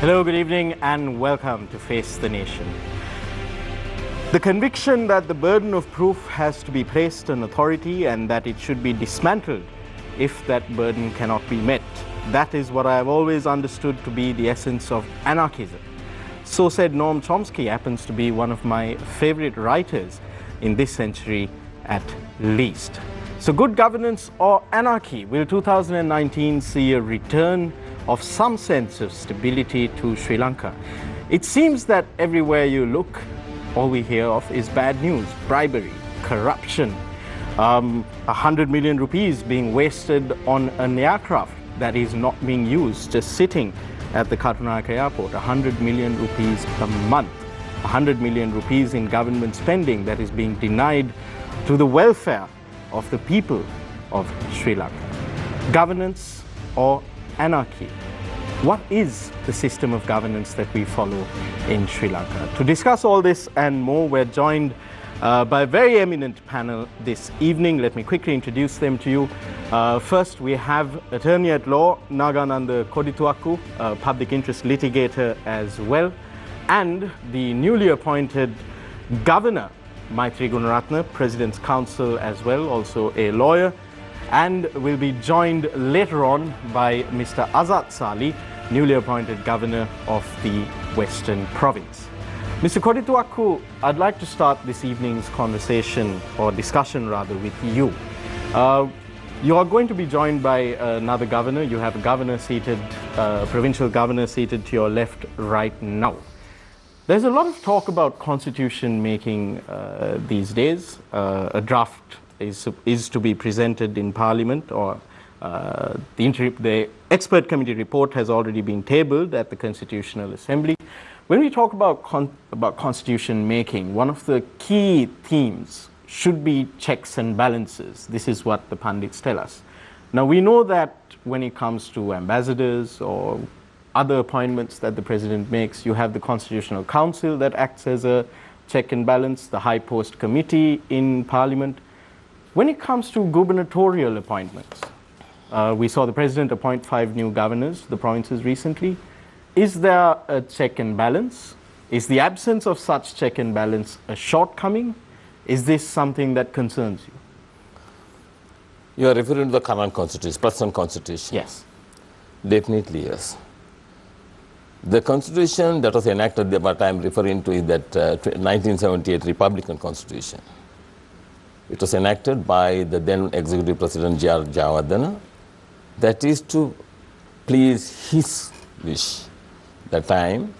Hello, good evening, and welcome to Face the Nation. The conviction that the burden of proof has to be placed on authority and that it should be dismantled if that burden cannot be met. That is what I have always understood to be the essence of anarchism. So said Noam Chomsky, happens to be one of my favorite writers in this century at least. So good governance or anarchy? Will 2019 see a return of some sense of stability to Sri Lanka? It seems that everywhere you look, all we hear of is bad news: bribery, corruption, 100 million rupees being wasted on an aircraft that is not being used, just sitting at the Katunayake airport. 100 million rupees a month, 100 million rupees in government spending that is being denied to the welfare of the people of Sri Lanka. Governance or anarchy? What is the system of governance that we follow in Sri Lanka? To discuss all this and more, we're joined by a very eminent panel this evening. Let me quickly introduce them to you. First, we have attorney at law Nagananda Kodituaku, public interest litigator as well, and the newly appointed Governor Maitri Gunaratne, President's Counsel as well, also a lawyer. And we'll be joined later on by Mr. Azad Sali, newly appointed Governor of the Western Province. Mr. Kodituaku, I'd like to start this evening's conversation, or discussion rather, with you. You are going to be joined by another governor. You have a governor seated, provincial governor seated to your left right now. There's a lot of talk about constitution making these days. A draft is to be presented in Parliament, or the expert committee report has already been tabled at the Constitutional Assembly. When we talk about constitution making, one of the key themes should be checks and balances. This is what the pundits tell us. Now, we know that when it comes to ambassadors or other appointments that the President makes, you have the Constitutional Council that acts as a check and balance, the High Post Committee in Parliament. When it comes to gubernatorial appointments, we saw the President appoint 5 new governors, the provinces recently. Is there a check and balance? Is the absence of such check and balance a shortcoming? Is this something that concerns you? You are referring to the current constitution, present constitution? Yes. Definitely, yes. The constitution that was enacted, what I am referring to, is that 1978 Republican Constitution. It was enacted by the then Executive President J.R. Jayawardena. That is to please his wish, that time,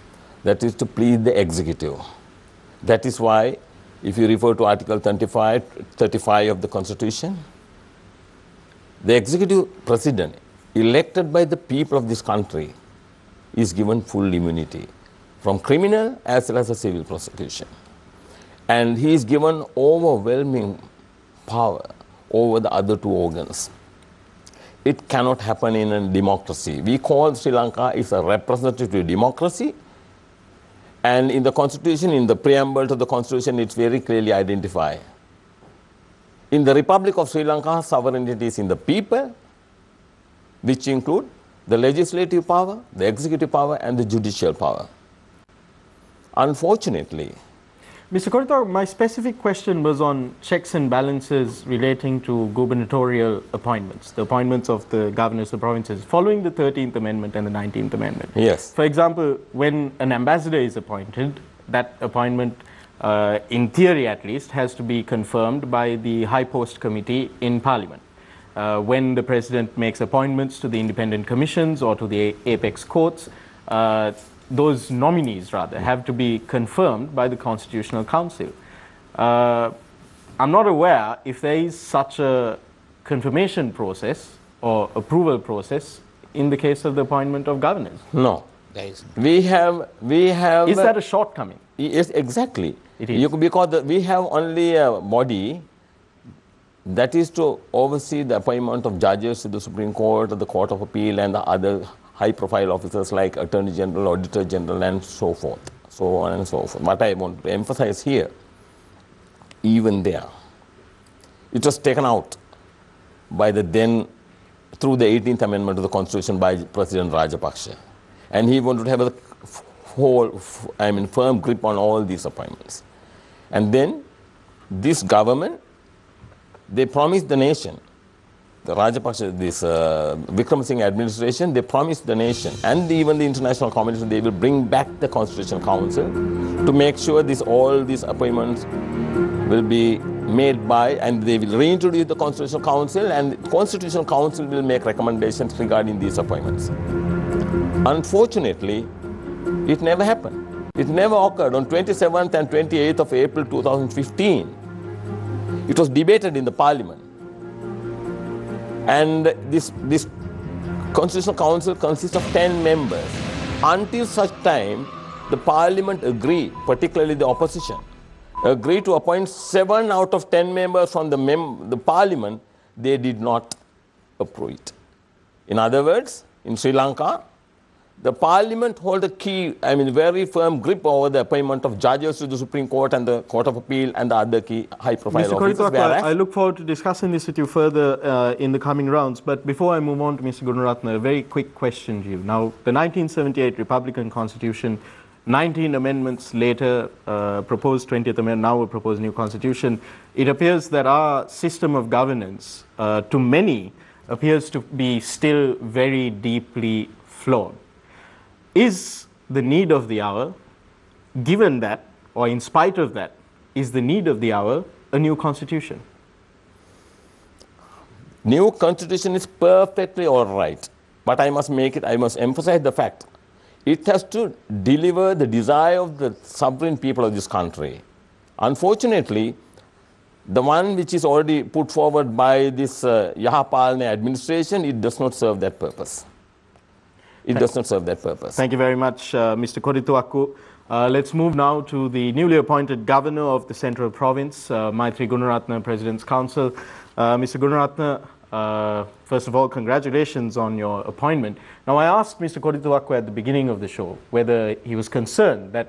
that is to please the executive. That is why, if you refer to Article 35 of the Constitution, the Executive President, elected by the people of this country, is given full immunity from criminal as well as a civil prosecution. And he is given overwhelming power over the other 2 organs. It cannot happen in a democracy. We call Sri Lanka is a representative democracy, and in the Constitution, in the preamble to the Constitution, it's very clearly identified. In the Republic of Sri Lanka, sovereignty is in the people, which include the legislative power, the executive power, and the judicial power. Unfortunately, Mr. Kodituaku, my specific question was on checks and balances relating to gubernatorial appointments, the appointments of the governors of provinces, following the 13th Amendment and the 19th Amendment. Yes. For example, when an ambassador is appointed, that appointment, in theory at least, has to be confirmed by the High Post Committee in Parliament. When the President makes appointments to the independent commissions or to the apex courts, those nominees, rather, have to be confirmed by the Constitutional Council. I'm not aware if there is such a confirmation process or approval process in the case of the appointment of governors. No. There is. We have. Is that a shortcoming? Yes, exactly. It is. Because we have only a body that is to oversee the appointment of judges to the Supreme Court, the Court of Appeal, and the other high-profile officers like Attorney General, Auditor General, and so forth, so on and so forth. What I want to emphasize here, even there, it was taken out by the then, through the 18th Amendment to the Constitution by President Rajapaksa. And he wanted to have a firm grip on all these appointments. And then this government, they promised the nation, the Rajapaksa, this Wickremesinghe administration, they promised the nation and even the international community they will bring back the Constitutional Council to make sure all these appointments will be made by, and they will reintroduce the Constitutional Council, and the Constitutional Council will make recommendations regarding these appointments. Unfortunately, it never happened. It never occurred. On 27th and 28th of April 2015, it was debated in the Parliament. And this Constitutional Council consists of 10 members. Until such time, the Parliament agreed, particularly the opposition, agreed to appoint 7 out of 10 members from the Parliament. They did not approve it. In other words, in Sri Lanka, the Parliament hold a key, very firm grip over the appointment of judges to the Supreme Court and the Court of Appeal and the other key high-profile officers. Mr. Korithuakku, I look forward to discussing this with you further in the coming rounds. But before I move on to Mr. Gunaratne, a very quick question to you. Now, the 1978 Republican Constitution, 19 amendments later, proposed 20th amendment, now a proposed new constitution, it appears that our system of governance, to many, appears to be still very deeply flawed. Is the need of the hour, given that, or in spite of that, is the need of the hour a new constitution? New constitution is perfectly all right, but I must emphasize the fact, it has to deliver the desire of the sovereign people of this country. Unfortunately, the one which is already put forward by this Yahapalne administration, it does not serve that purpose. It does not serve that purpose. Thank you very much, Mr. Korithuakku. Let's move now to the newly appointed governor of the Central Province, Maitri Gunaratne, President's Council. Mr. Gunaratne, first of all, congratulations on your appointment. Now, I asked Mr. Korithuakku at the beginning of the show whether he was concerned that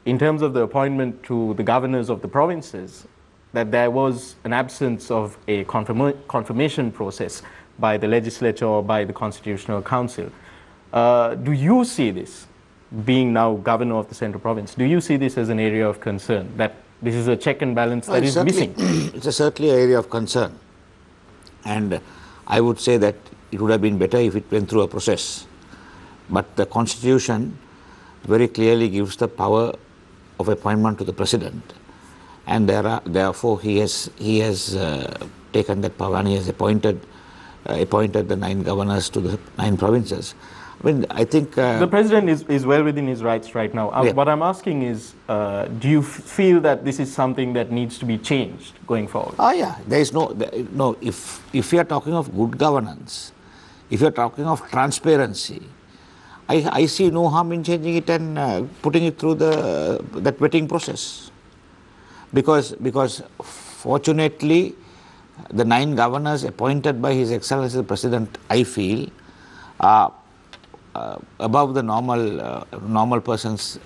in terms of the appointment to the governors of the provinces, that there was an absence of a confirmation process by the legislature or by the Constitutional Council. Do you see this, being now governor of the Central Province, do you see this as an area of concern, that this is a check and balance that is missing? It's certainly an area of concern. And I would say that it would have been better if it went through a process. But the Constitution very clearly gives the power of appointment to the President. And therefore he has taken that power and he has appointed the 9 governors to the 9 provinces. I mean, I think... the President is well within his rights right now. What I'm asking is, do you feel that this is something that needs to be changed going forward? Yeah. There is no, if you are talking of good governance, if you are talking of transparency, I see no harm in changing it and putting it through that vetting process. Because fortunately, the 9 governors appointed by His Excellency the President, I feel, are above the normal persons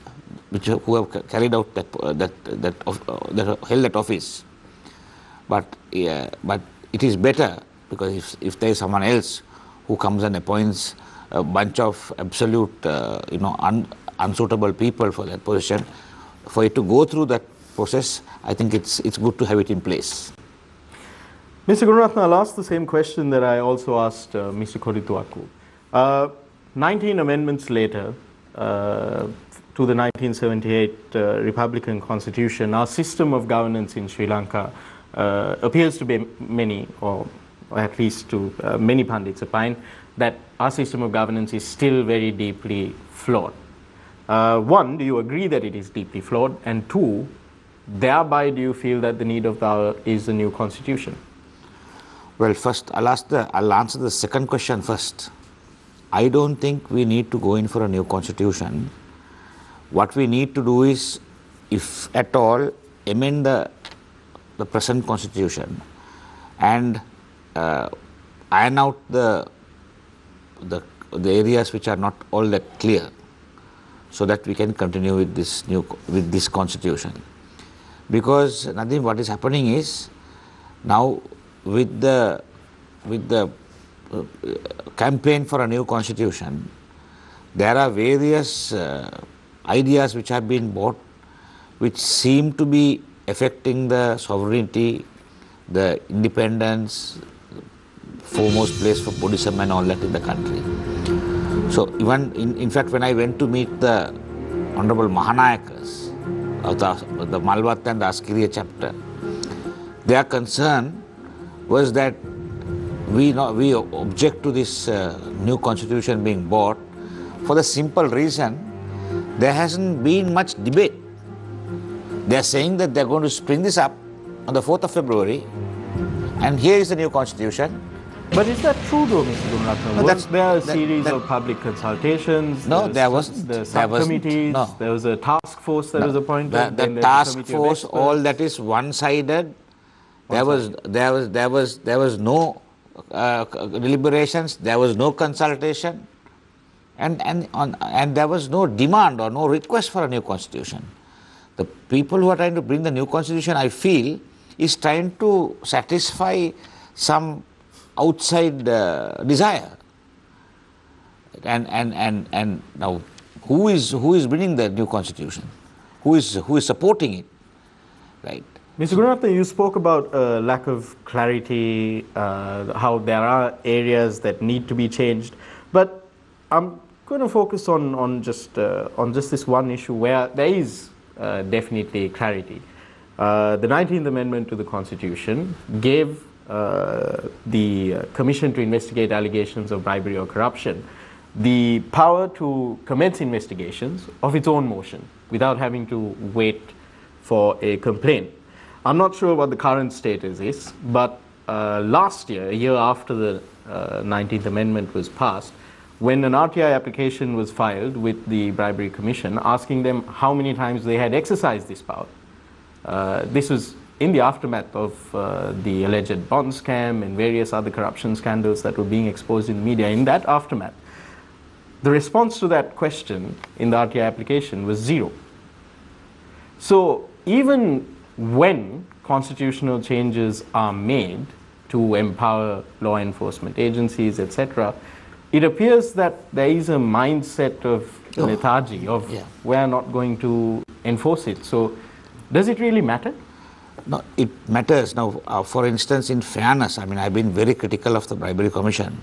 who have carried out that held that office. But it is better, because if there is someone else who comes and appoints a bunch of absolute unsuitable people for that position, for it to go through that process, I think it's good to have it in place. Mr. Gunaratne, I'll ask the same question that I also asked Mr. Korithuakku. 19 amendments later to the 1978 Republican Constitution, our system of governance in Sri Lanka appears to be many, or at least to many pundits opine, that our system of governance is still very deeply flawed. 1, do you agree that it is deeply flawed? And 2, thereby do you feel that the need of the hour is a new constitution? Well, first I'll answer the second question first. I don't think we need to go in for a new constitution. What we need to do is, if at all, amend the present constitution and iron out the areas which are not all that clear, so that we can continue with this constitution. Because Nadeem, what is happening is, now with the campaign for a new constitution, there are various ideas which have been brought which seem to be affecting the sovereignty, the independence, foremost place for Buddhism and all that in the country. So even in fact, when I went to meet the Honorable Mahanayakas of the Malvat and the Askiriya chapter, their concern was that we object to this new constitution being brought for the simple reason there hasn't been much debate. They are saying that they are going to spring this up on the 4th of February, and here is the new constitution. But is that true though, Mr. Gunaratnam? No, there are a series of public consultations. No, there wasn't. The subcommittees. No. There was a task force that was appointed. The task force, all that is one-sided. There was no deliberations. There was no consultation, and there was no demand or no request for a new constitution. The people who are trying to bring the new constitution, I feel, is trying to satisfy some outside desire. And now, who is bringing the new constitution? Who is supporting it? Right. Mr. Gunarathan, you spoke about lack of clarity, how there are areas that need to be changed, but I'm going to focus on just this one issue where there is definitely clarity. The 19th Amendment to the Constitution gave the Commission to investigate allegations of bribery or corruption the power to commence investigations of its own motion without having to wait for a complaint. I'm not sure what the current status is, but last year, a year after the 19th Amendment was passed, when an RTI application was filed with the Bribery Commission asking them how many times they had exercised this power. This was in the aftermath of the alleged bond scam and various other corruption scandals that were being exposed in the media. In that aftermath, the response to that question in the RTI application was zero. So even when constitutional changes are made to empower law enforcement agencies, etc., it appears that there is a mindset of lethargy, of we're not going to enforce it. So does it really matter? No, it matters. Now, for instance, in fairness, I mean, I've been very critical of the Bribery Commission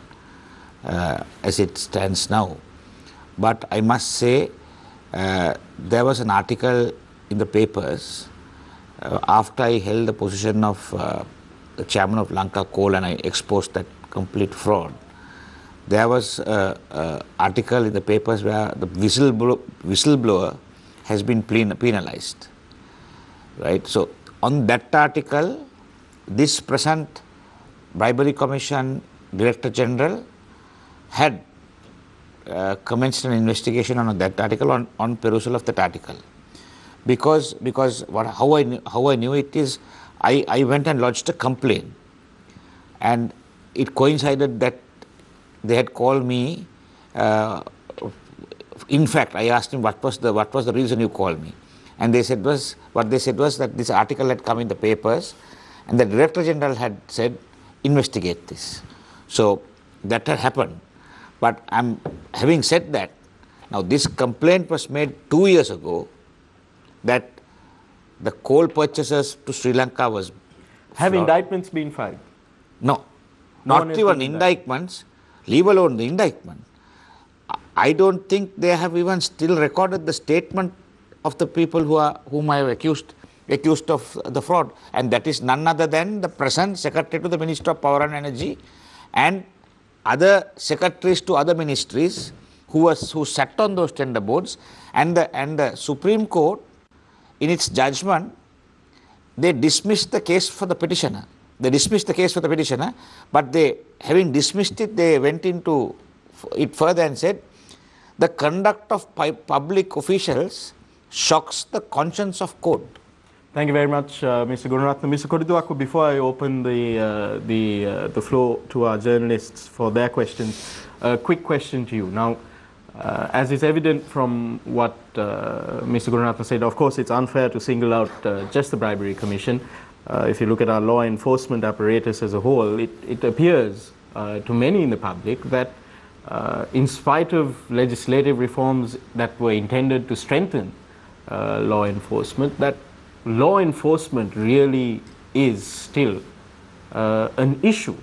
as it stands now. But I must say, there was an article in the papers after I held the position of the chairman of Lanka Coal and I exposed that complete fraud. There was an article in the papers where the whistleblower has been penalized, right? So on that article, this present Bribery Commission Director General had commenced an investigation on that article, on perusal of that article. Because how I knew it is, I went and lodged a complaint, and it coincided that they had called me. In fact, I asked him what was the reason you called me, and they said was that this article had come in the papers, and the Director General had said investigate this. So that had happened. But having said that, now this complaint was made 2 years ago, that the coal purchases to Sri Lanka was have indictments been filed? No, not even indictments. Leave alone the indictment. I don't think they have even still recorded the statement of the people whom I have accused of the fraud, and that is none other than the present Secretary to the Ministry of Power and Energy and other secretaries to other ministries who sat on those tender boards, and the Supreme Court, in its judgment, they dismissed the case for the petitioner. They dismissed the case for the petitioner, but they, having dismissed it, they went into it further and said, the conduct of public officials shocks the conscience of court. Thank you very much, Mr. Gunarathan. Mr. Kodiduaku, before I open the floor to our journalists for their questions, a quick question to you. Now, as is evident from what Mr. Gunarathan said, of course, it's unfair to single out just the Bribery Commission. If you look at our law enforcement apparatus as a whole, it appears to many in the public that in spite of legislative reforms that were intended to strengthen law enforcement, that law enforcement really is still an issue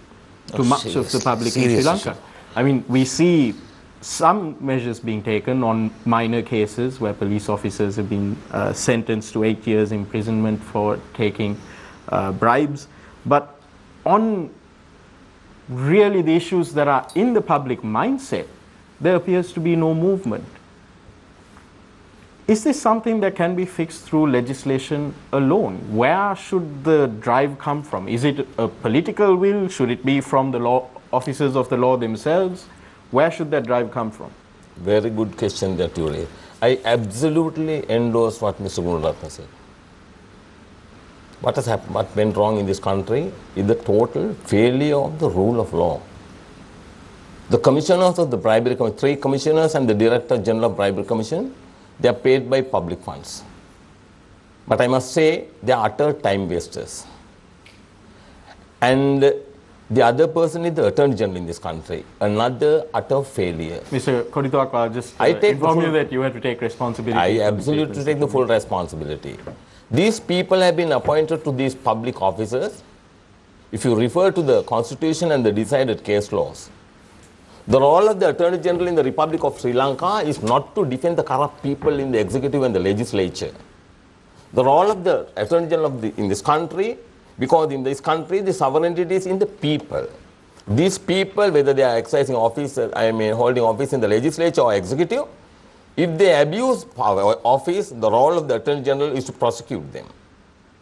to much of the public in Sri Lanka. I mean, we see some measures being taken on minor cases where police officers have been sentenced to 8 years imprisonment for taking bribes. But on really the issues that are in the public mindset, there appears to be no movement. Is this something that can be fixed through legislation alone? Where should the drive come from? Is it a political will? Should it be from the law officers of the law themselves? Where should that drive come from? Very good question that you raised. I absolutely endorse what Mr. Gunaratne said. What has happened, what went wrong in this country is the total failure of the rule of law. The commissioners of the Bribery Commission, 3 commissioners and the Director General of Bribery Commission, they are paid by public funds. But I must say, they are utter time wasters. And the other person is the Attorney General in this country, another utter failure. Mr. Koditwak, I'll just inform you that you have to take responsibility. I absolutely take the full responsibility. These people have been appointed to these public officers. If you refer to the Constitution and the decided case laws, the role of the Attorney General in the Republic of Sri Lanka is not to defend the corrupt people in the executive and the legislature. The role of the Attorney General in this country, because in this country the sovereignty is in the people. These people, whether they are exercising office, holding office in the legislature or executive, if they abuse power or office, the role of the Attorney General is to prosecute them.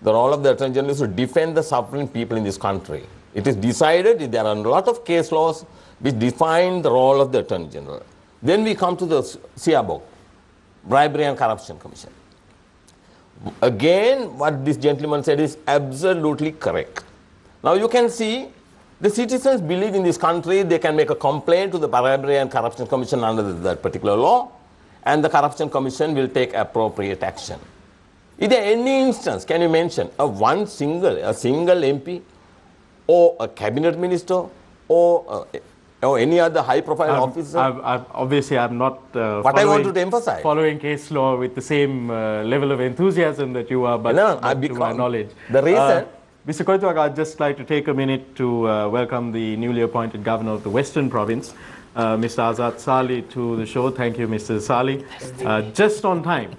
The role of the Attorney General is to defend the suffering people in this country. It is decided, there are a lot of case laws which define the role of the Attorney General. Then we come to the CIABOC, Bribery and Corruption Commission. Again, what this gentleman said is absolutely correct. Now you can see, the citizens believe in this country, they can make a complaint to the Bribery and Corruption Commission under that particular law, and the Corruption Commission will take appropriate action. Is there any instance, can you mention, a single MP, or a cabinet minister, or any other high-profile officer? Obviously, I'm not what I want to emphasize. Following case law with the same level of enthusiasm that you are, but to my knowledge. The reason... Mr. Koditwak, I'd just like to take a minute to welcome the newly appointed governor of the Western Province, Mr. Azad Sali, to the show. Thank you, Mr. Sali. Just on time.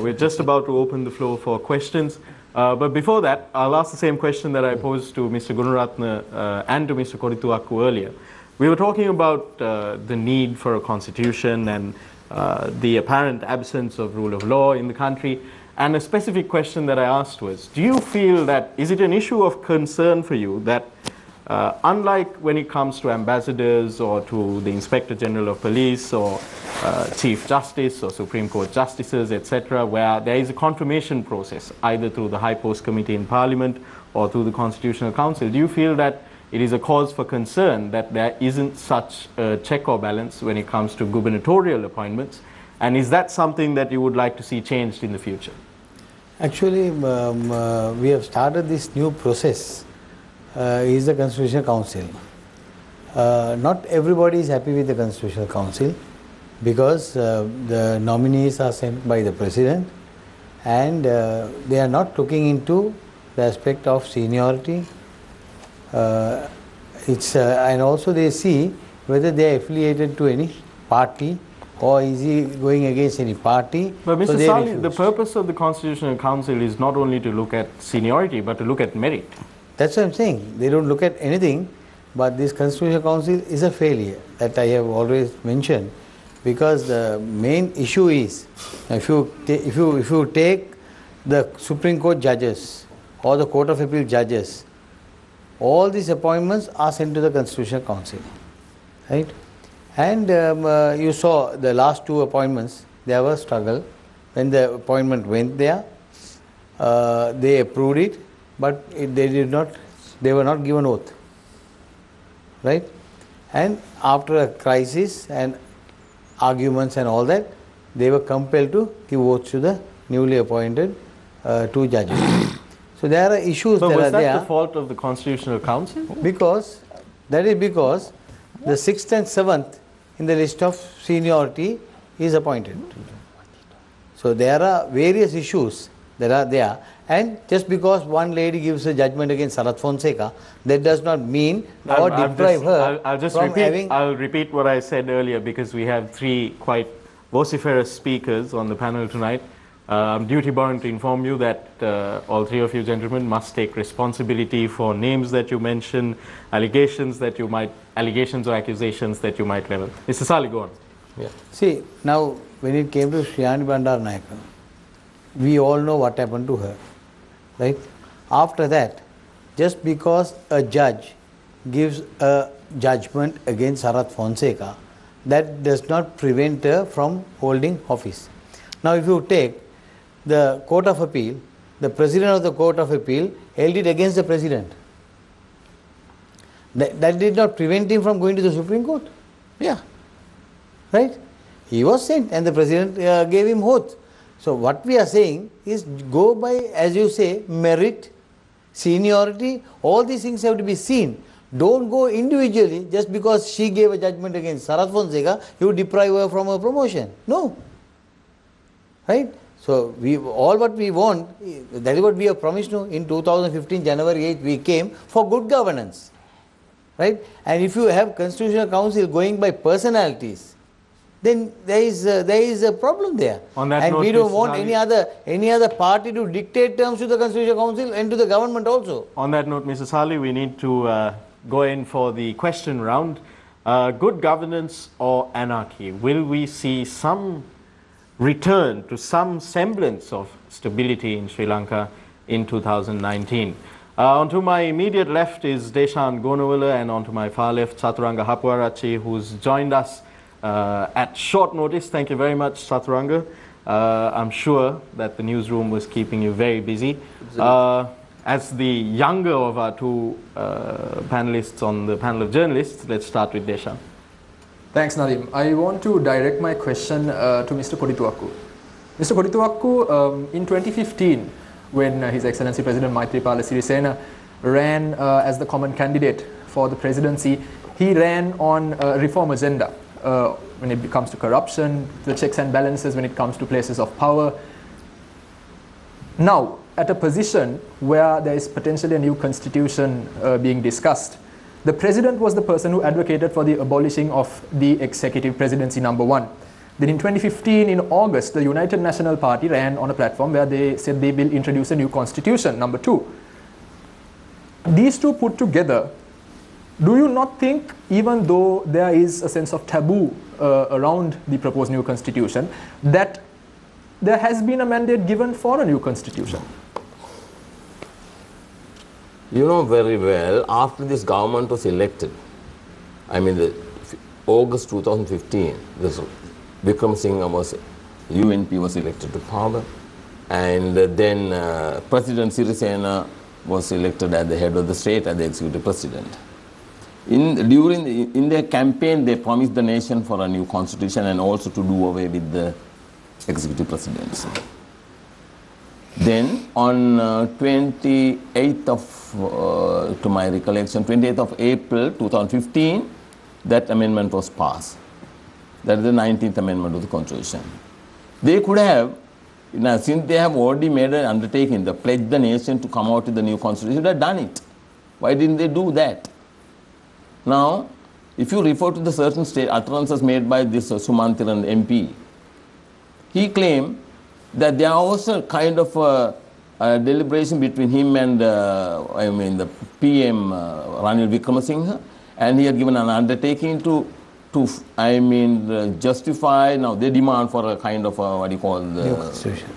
We're just about to open the floor for questions. But before that, I'll ask the same question that I posed to Mr. Gunaratne and to Mr. Koditwak earlier. We were talking about the need for a constitution and the apparent absence of rule of law in the country. And a specific question that I asked was, do you feel that, is it an issue of concern for you that unlike when it comes to ambassadors or to the Inspector General of Police or Chief Justice or Supreme Court Justices, etc., where there is a confirmation process, either through the High Post Committee in Parliament or through the Constitutional Council, do you feel that it is a cause for concern that there isn't such a check or balance when it comes to gubernatorial appointments? And is that something that you would like to see changed in the future? Actually, we have started this new process, is the Constitutional Council. Not everybody is happy with the Constitutional Council because the nominees are sent by the President and they are not looking into the aspect of seniority. And also they see whether they are affiliated to any party or is he going against any party. But Mr. Sali, the purpose of the Constitutional Council is not only to look at seniority, but to look at merit. That's what I'm saying. They don't look at anything, but this Constitutional Council is a failure that I have always mentioned, because the main issue is, if you take the Supreme Court judges or the Court of Appeal judges, all these appointments are sent to the Constitutional Council, right? And you saw the last 2 appointments, there was struggle. When the appointment went there, they approved it, but they were not given oath, right? And after a crisis and arguments and all that, they were compelled to give oaths to the newly appointed 2 judges. So there are issues that are there. Was that the fault of the Constitutional Council? Because the 6th and 7th in the list of seniority is appointed. So there are various issues that are there, and just because one lady gives a judgment against Sarath Fonseca, that does not mean or deprive her from having... I'll repeat what I said earlier, because we have three quite vociferous speakers on the panel tonight. I'm duty bound to inform you that all three of you gentlemen must take responsibility for names that you mention, allegations or accusations that you might level. Mr. Sali, go on. Yeah. See, now when it came to Shriyani Bandaranaike, we all know what happened to her, right? After that, just because a judge gives a judgment against Sarath Fonseca, that does not prevent her from holding office. Now if you take the Court of Appeal, the President of the Court of Appeal held it against the President. That did not prevent him from going to the Supreme Court. Yeah. Right? He was sent and the President gave him oath. So what we are saying is go by, as you say, merit, seniority, all these things have to be seen. Don't go individually just because she gave a judgment against Sarath Fonseca, you deprive her from her promotion. No. Right? So all what we want, that is what we have promised to. In 2015, January 8th, we came for good governance. Right? And if you have Constitutional Council going by personalities, then there is a problem there. On that and note, we don't want any other party to dictate terms to the Constitutional Council and to the government also. On that note, Mr. Sali, we need to go in for the question round. Good governance or anarchy? Will we see some return to some semblance of stability in Sri Lanka in 2019? Onto my immediate left is Deshan Gonawala, and onto my far left, Saturanga Hapuarachi, who's joined us at short notice. Thank you very much, Saturanga. I'm sure that the newsroom was keeping you very busy. As the younger of our two panelists on the panel of journalists, let's start with Deshan. Thanks, Nadim. I want to direct my question to Mr. Kodituakku. Mr. Kodituakku, in 2015, when His Excellency President Maithripala Sirisena ran as the common candidate for the presidency, he ran on a reform agenda. When it comes to corruption, the checks and balances, when it comes to places of power. Now, at a position where there is potentially a new constitution being discussed, the president was the person who advocated for the abolishing of the executive presidency #1. Then in 2015, in August, the United National Party ran on a platform where they said they will introduce a new constitution, #2. These two put together, do you not think, even though there is a sense of taboo around the proposed new constitution, that there has been a mandate given for a new constitution? You know very well, after this government was elected, I mean, August 2015, Vikram Singh was, UNP was elected to power, and then President Sirisena was elected as the head of the state, as the executive president. In their campaign, they promised the nation for a new constitution and also to do away with the executive presidency. Then on 28th of, to my recollection, 28th of April 2015, that amendment was passed. That is the 19th amendment of the constitution. They could have, now since they have already made an undertaking, they pledged the nation to come out with the new constitution, they have done it. Why didn't they do that? Now, if you refer to the certain state utterances made by this Sumantiran MP, he claimed that there was a kind of a deliberation between him and the PM Ranil Wickremesinghe, and he had given an undertaking to justify. Now they demand for a kind of what do you call the new constitution.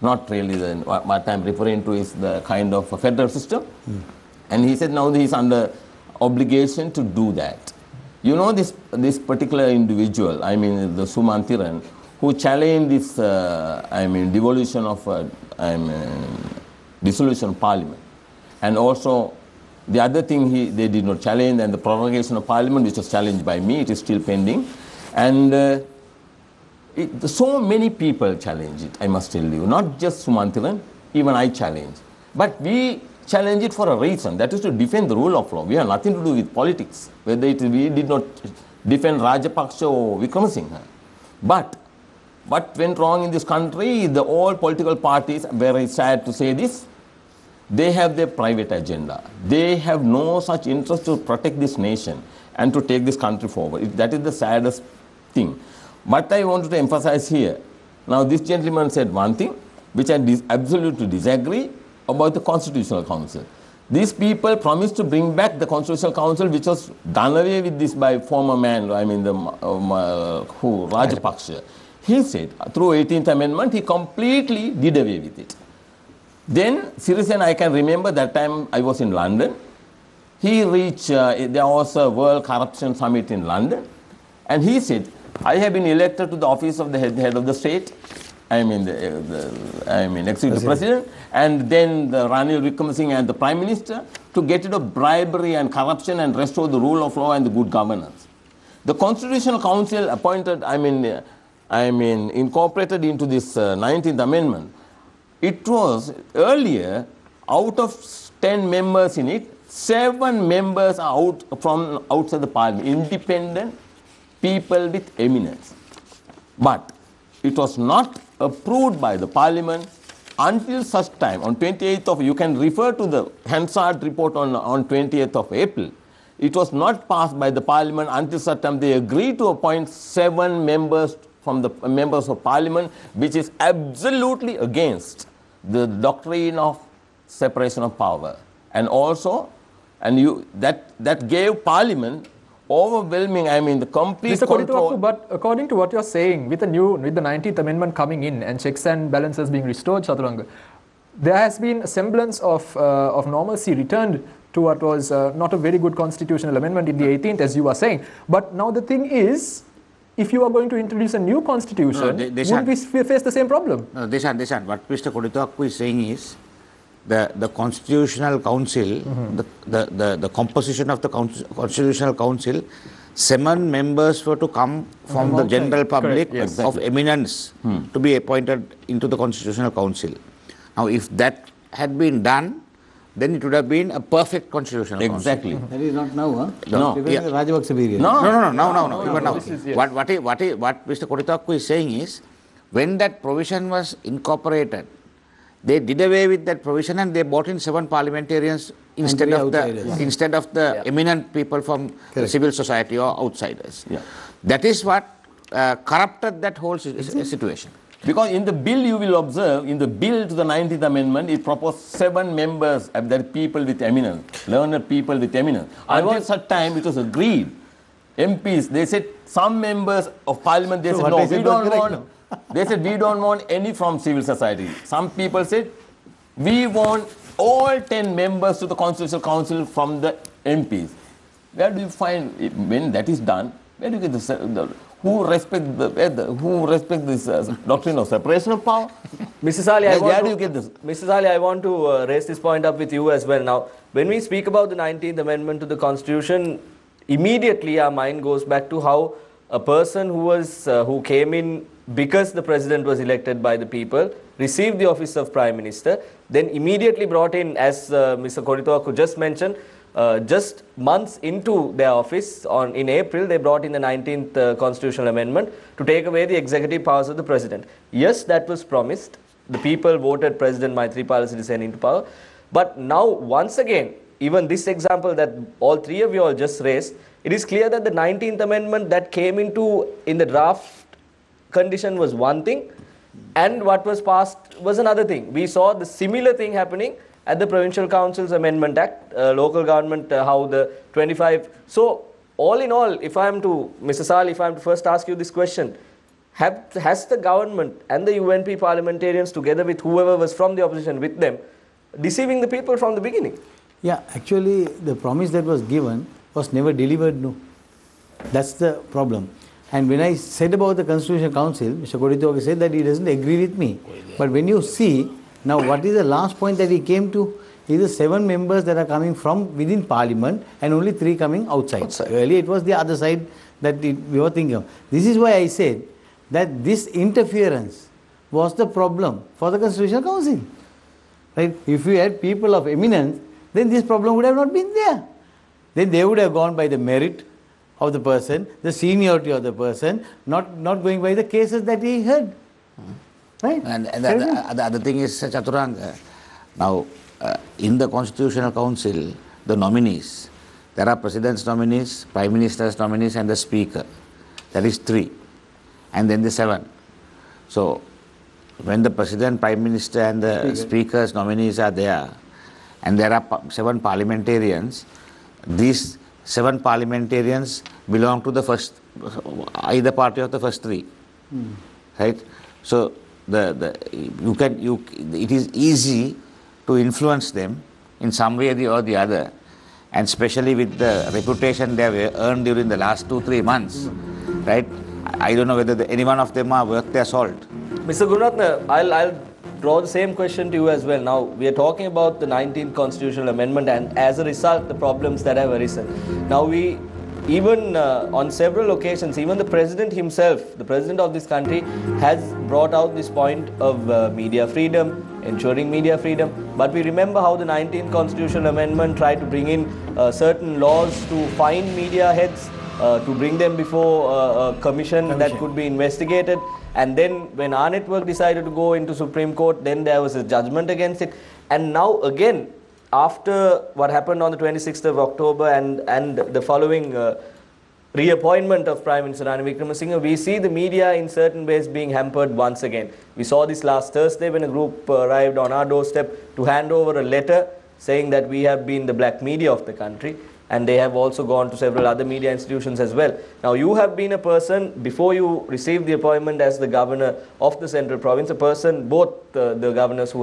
Not really what I'm referring to is the kind of a federal system, and he said now he is under obligation to do that. You know, this particular individual, I mean the Sumantiran, who challenged this devolution of dissolution of parliament, and also the other thing they did not challenge, and the prorogation of parliament, which was challenged by me, it is still pending, and so many people challenge it, I must tell you, not just Sumantiran, even I challenge. But we challenge it for a reason. That is to defend the rule of law. We have nothing to do with politics, whether we did not defend Rajapaksa or Wickramasinghe. But what went wrong in this country, all political parties, very sad to say this, they have their private agenda. They have no such interest to protect this nation and to take this country forward. That is the saddest thing. But I wanted to emphasize here, now this gentleman said one thing, which I absolutely disagree about the Constitutional Council. These people promised to bring back the Constitutional Council, which was done away with this by former man, Rajapaksa. He said, through 18th Amendment, he completely did away with it. Then, Sirisena, I can remember that time I was in London. He reached, there was a World Corruption Summit in London, and he said, I have been elected to the office of the head of the state, executive president, and then the Ranil Wickramasinghe and the prime minister, to get rid of bribery and corruption and restore the rule of law and the good governance. The Constitutional Council appointed, incorporated into this 19th Amendment. It was earlier, out of 10 members in it, 7 members are from outside the parliament, independent people with eminence. But it was not approved by the parliament until such time, on 28th of, you can refer to the Hansard report on 28th of April. It was not passed by the parliament until such time they agreed to appoint 7 members from the members of parliament, which is absolutely against the doctrine of separation of power. And also, that gave parliament overwhelming, the complete Mr. control. Kodithuakku, but according to what you're saying, with the 19th Amendment coming in and checks and balances being restored, Chaturanga, there has been a semblance of normalcy returned to what was not a very good constitutional amendment in the 18th, as you are saying. But now the thing is, if you are going to introduce a new constitution, would we face the same problem? No, Deshan, what Mr. Kodithuakku is saying is, the Constitutional Council, the composition of the Constitutional Council, 7 members were to come from the general public of eminence to be appointed into the Constitutional Council. Now, if that had been done, then it would have been a perfect Constitutional Council. That is not now, huh? No. The Rajapaksa period. No. Even now. What Mr. Kodithuakku is saying is, when that provision was incorporated, they did away with that provision and they brought in 7 parliamentarians instead of the eminent people from civil society or outsiders. That is what corrupted that whole situation. Because in the bill, you will observe, in the bill to the 19th Amendment, it proposed 7 members, that are people with eminence, learned people with eminence. Until such time, it was agreed. MPs, they said, some members of parliament, they said, no, we don't want, they said, we don't want any from civil society. Some people said, we want all 10 members to the Constitutional Council from the MPs. Where do you find, when that is done, where do you get who respect this doctrine of separation of power? Mrs. Ali, I want to raise this point up with you as well. Now, when we speak about the 19th Amendment to the Constitution, immediately our mind goes back to how a person who came in because the president was elected by the people, received the office of Prime Minister, then immediately brought in, as Mr. Kodithuakku just mentioned, just months into their office, in April, they brought in the 19th Constitutional Amendment to take away the executive powers of the president. Yes, that was promised. The people voted President Maithripala Sirisena into power. But now, once again, even this example that all 3 of you all just raised, it is clear that the 19th Amendment that came into in the draft condition was one thing, and what was passed was another thing. We saw the similar thing happening at the Provincial Council's Amendment Act, local government, how the 25. So, all in all, if I am to, Mrs. Ali, if I am to first ask you this question, has the government and the UNP parliamentarians, together with whoever was from the opposition with them, deceiving the people from the beginning? Yeah, actually, the promise that was given was never delivered, no. That's the problem. And when I said about the Constitutional Council, Mr. Kodithuakku said that he doesn't agree with me. But when you see, now what is the last point that he came to? Is the 7 members that are coming from within Parliament and only 3 coming outside. Earlier it was the other side that we were thinking of. This is why I said that this interference was the problem for the Constitutional Council. Right? If you had people of eminence, then this problem would have not been there. Then they would have gone by the merit of the person, the seniority of the person, not going by the cases that he heard. Right? And the other thing is, Chaturanga, now in the Constitutional Council, the nominees, there are President's nominees, Prime Minister's nominees and the Speaker. That is 3. And then the 7. So, when the President, Prime Minister and the Speaker's nominees are there, and there are 7 parliamentarians, these 7 parliamentarians belong to the first, either party of the first 3. Right? So, it is easy to influence them in some way or the other, and especially with the reputation they have earned during the last 2-3 months, right? I don't know whether any one of them are worth their salt. Mr. Gururatna, I'll draw the same question to you as well. Now, we are talking about the 19th Constitutional Amendment and as a result, the problems that have arisen. Now, even on several occasions, even the President himself, the President of this country, has brought out this point of media freedom, ensuring media freedom. But we remember how the 19th Constitutional Amendment tried to bring in certain laws to fine media heads, to bring them before a commission that could be investigated. And then when our network decided to go into Supreme Court, then there was a judgment against it. And now again, after what happened on the 26th of October and the following reappointment of Prime Minister Ranil Wickremesinghe, we see the media in certain ways being hampered once again. We saw this last Thursday when a group arrived on our doorstep to hand over a letter saying that we have been the black media of the country. And they have also gone to several other media institutions as well. Now, you have been a person, before you received the appointment as the governor of the Central Province, a person, both the governors who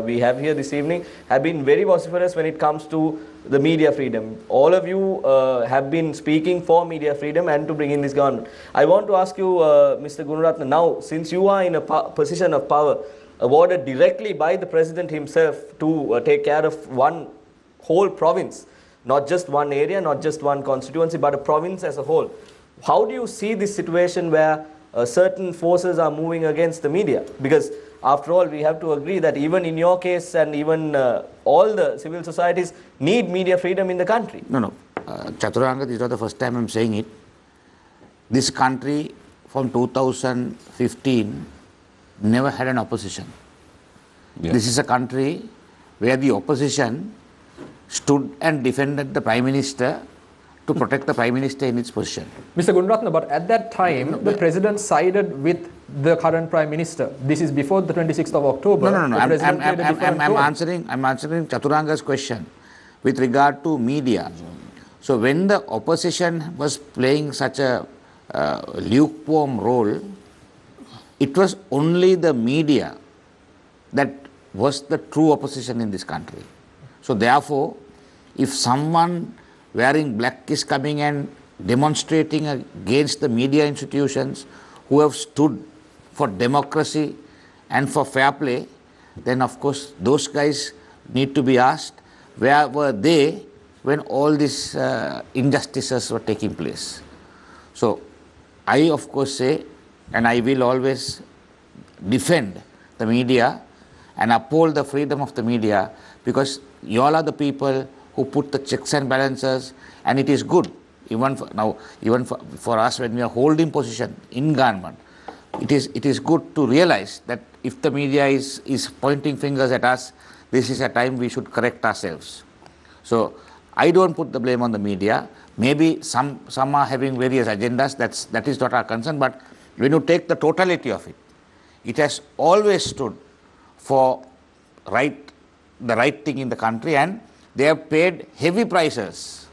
we have here this evening, have been very vociferous when it comes to the media freedom. All of you have been speaking for media freedom and to bring in this government. I want to ask you, Mr. Gururatna, now, since you are in a position of power, awarded directly by the President himself to take care of one whole province, not just one area, not just one constituency, but a province as a whole. How do you see this situation where certain forces are moving against the media? Because after all, we have to agree that even in your case and even all the civil societies need media freedom in the country. No. Chaturanga, this is not the first time I'm saying it. This country from 2015 never had an opposition. Yeah. This is a country where the opposition stood and defended the Prime Minister to protect the Prime Minister in its position. Mr. Gururatna, but at that time, the President sided with the current Prime Minister. This is before the 26th of October. No. I'm answering Chaturanga's question with regard to media. So when the opposition was playing such a lukewarm role, it was only the media that was the true opposition in this country. So therefore, if someone wearing black is coming and demonstrating against the media institutions who have stood for democracy and for fair play, then of course those guys need to be asked, where were they when all these injustices were taking place? So I of course say, and I will always defend the media and uphold the freedom of the media, because you all are the people who put the checks and balances, and it is good, even for us when we are holding position in government, it is good to realize that if the media is pointing fingers at us, this is a time we should correct ourselves. So I don't put the blame on the media. Maybe some are having various agendas, that is not our concern, but when you take the totality of it, it has always stood for the right thing in the country, and they have paid heavy prices,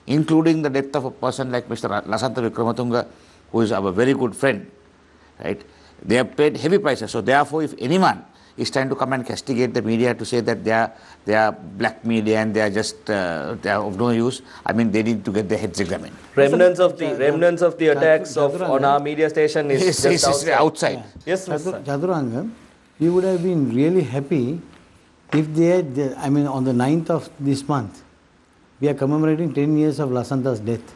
including the death of a person like Mr. Lasantha Wickrematunge, who is our very good friend, right? They have paid heavy prices. So therefore, if anyone is trying to come and castigate the media to say that they are black media and they are just they are of no use, I mean, they need to get their heads examined. Remnants of the attacks on our media station is just outside. Yes, Chaturanga, we would have been really happy if they had, I mean, on the 9th of this month, we are commemorating 10 years of Lasantha's death.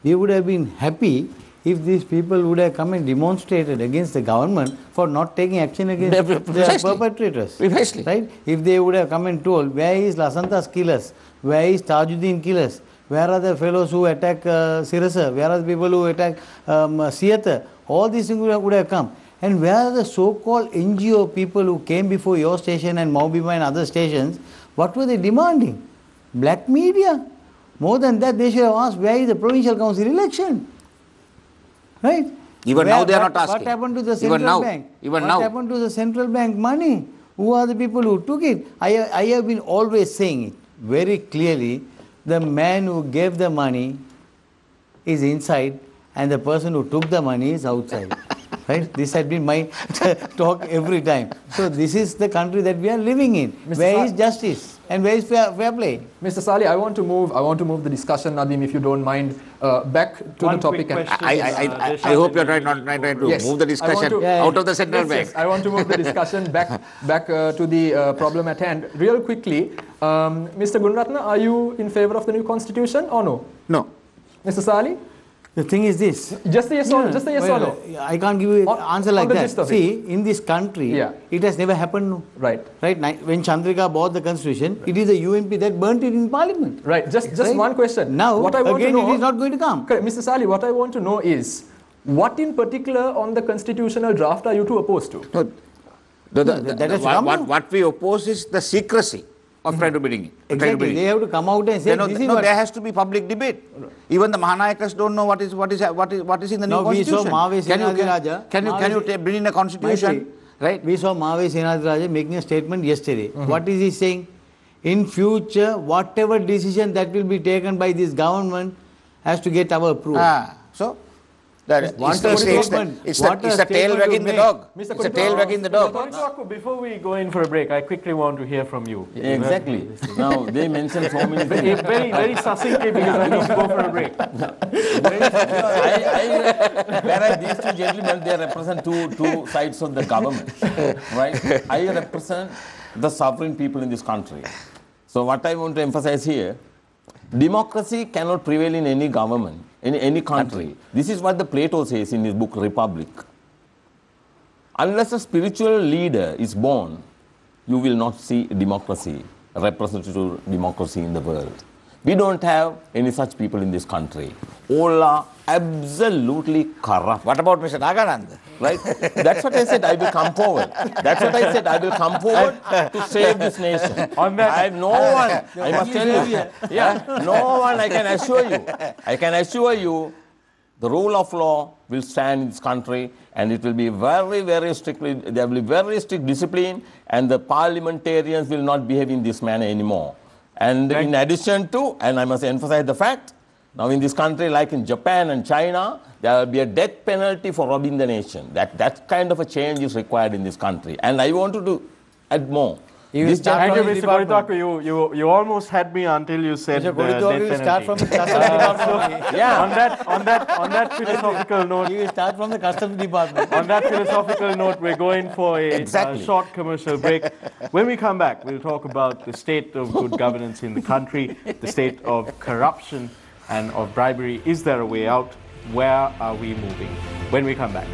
We would have been happy if these people would have come and demonstrated against the government for not taking action against the perpetrators. Precisely. Right? If they would have come and told, where is Lasanta's killers? Where is Tajuddin killers? Where are the fellows who attack Sirasa? Where are the people who attack Siyata? All these things would have come. And where are the so-called NGO people who came before your station and Maubima and other stations? What were they demanding? Black media. More than that, they should have asked, where is the provincial council election? Right? Even now they are not asking. What happened to the central bank? What happened to the central bank money? Who are the people who took it? I have been always saying it very clearly. The man who gave the money is inside and the person who took the money is outside. Right? This had been my talk every time. So this is the country that we are living in. Where is justice and where is fair play? Mr. Saleh, I want to move the discussion, Nadim, if you don't mind, back to the topic. I hope you are not trying to move the discussion out of the central bank. Yes, I want to move the discussion back to the problem at hand. Real quickly, Mr. Gunratna, are you in favor of the new constitution or no? No. Mr. Saleh? The thing is this. Just a yes or no? I can't give you an answer like that. See, in this country, it has never happened. Right. Right. When Chandrika bought the constitution, it is the UNP that burnt it in parliament. Right. Just one question. Now, what I want to know, it is not going to come. Correct. Mr. Saleh, what I want to know is, what in particular on the constitutional draft are you two opposed to? What we oppose is the secrecy of trying to bring it. Exactly. They have to come out and say, there has to be public debate. Even the Mahanayakas don't know what is in the new constitution. We saw Mahavesh Senadiraja. Can you bring in a constitution? Right? We saw Mahavesh Senadiraja making a statement yesterday. What is he saying? In future, whatever decision that will be taken by this government has to get our approval. So, it's a tail wagging the dog. It's a tail wagging the dog. Before we go in for a break, I quickly want to hear from you. Exactly. Now, they mentioned so many things. Very succinctly, because I need to go for a break. Whereas these two gentlemen, they represent two sides of the government. Right? I represent the sovereign people in this country. So what I want to emphasize here, democracy cannot prevail in any government, in any country. This is what the Plato says in his book, Republic. Unless a spiritual leader is born, you will not see democracy, representative democracy in the world. We don't have any such people in this country. All are absolutely corrupt. What about Mr. Naganand? Right? That's what I said, I will come forward. That's what I said, I will come forward to save this nation. On that, I have no one, I must tell you, no one, I can assure you. I can assure you, the rule of law will stand in this country, and it will be very, very strictly, there will be very strict discipline, and the parliamentarians will not behave in this manner anymore. And in addition to, and I must emphasize the fact, now in this country, like in Japan and China, there will be a death penalty for robbing the nation. That kind of a change is required in this country. And I wanted to add more. Thank you, Mr. Korithaku. You almost had me until you said death penalty. You start from the customs department. On that philosophical note, you start from the customs department. On that philosophical note, we're going for a short commercial break. When we come back, we'll talk about the state of good governance in the country, the state of corruption and of bribery. Is there a way out? Where are we moving? When we come back.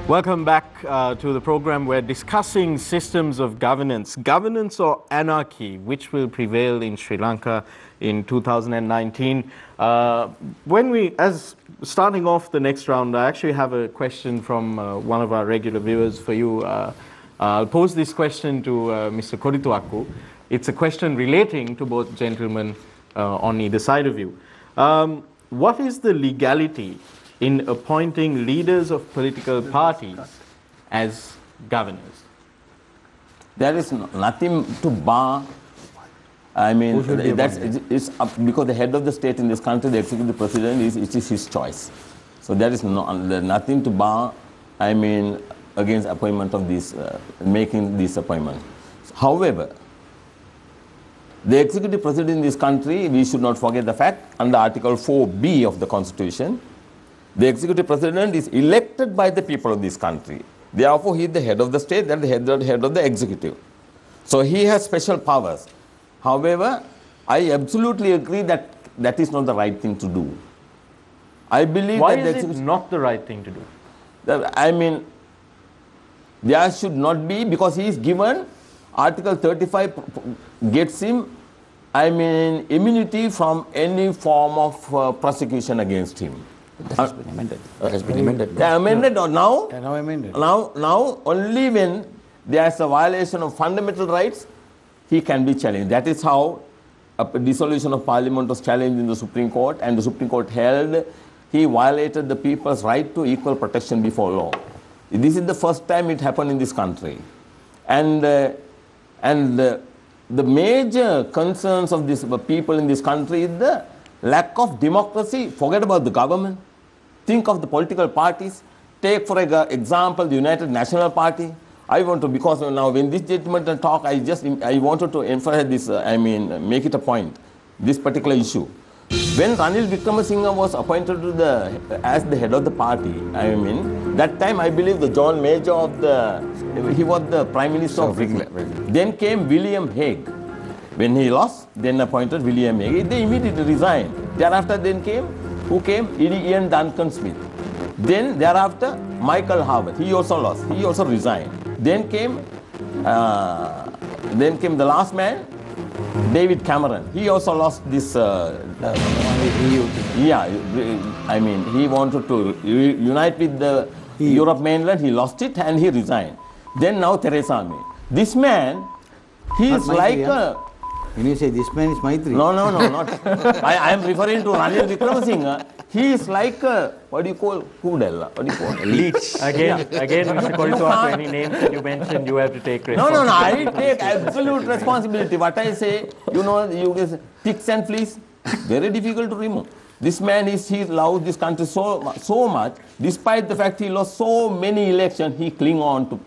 Welcome back to the program. We're discussing systems of governance. Governance or anarchy, which will prevail in Sri Lanka in 2019. As starting off the next round, I actually have a question from one of our regular viewers for you. I'll pose this question to Mr. Korithaku. It's a question relating to both gentlemen on either side of you. What is the legality in appointing leaders of political parties as governors? There is nothing to bar. I mean, it's because the head of the state in this country, the executive president, it is his choice. So there is nothing to bar, I mean, against appointment of this, making this appointment. However, the executive president in this country, we should not forget the fact, under Article 4B of the Constitution, the executive president is elected by the people of this country. Therefore, he is the head of the state, that is the head of the executive. So he has special powers. However, I absolutely agree that that is not the right thing to do. I believe Why that is it not the right thing to do? I mean, there should not be, because he is given Article 35 gets him, I mean, immunity from any form of prosecution against him. That has been amended. That has been amended. They are amended or now? They are now amended. Now only when there is a violation of fundamental rights, he can be challenged. That is how a dissolution of parliament was challenged in the Supreme Court, and the Supreme Court held he violated the people's right to equal protection before law. This is the first time it happened in this country. And the major concerns of these people in this country is the lack of democracy. Forget about the government. Think of the political parties. Take, for example, the United National Party. I want to, because now when this gentleman talk, I wanted to emphasize this, make it a point, this particular issue. When Ranil Wickremesinghe was appointed to as the head of the party, that time I believe the John Major he was the Prime Minister of Britain. Then came William Hague. When he lost, then appointed William Hague. They immediately resigned. Thereafter then came, who came? Ian Duncan Smith. Then thereafter, Michael Howard. He also lost. He also resigned. Then came the last man, David Cameron. He also lost this. He wanted to unite with the Europe mainland. He lost it and he resigned. Then now Theresa May. This man, he is like a. When you say this man is Maitri. No, not. I am referring to Ranil Wickremesinghe. He is like a, what do you call, Kudella? What do you call? Leech. Again, Mr. Koritwar, any names that you mentioned, you have to take responsibility. No, I take absolute responsibility. What I say, you guys, ticks and fleas, very difficult to remove. This man he loves this country so much, despite the fact he lost so many elections, he cling on to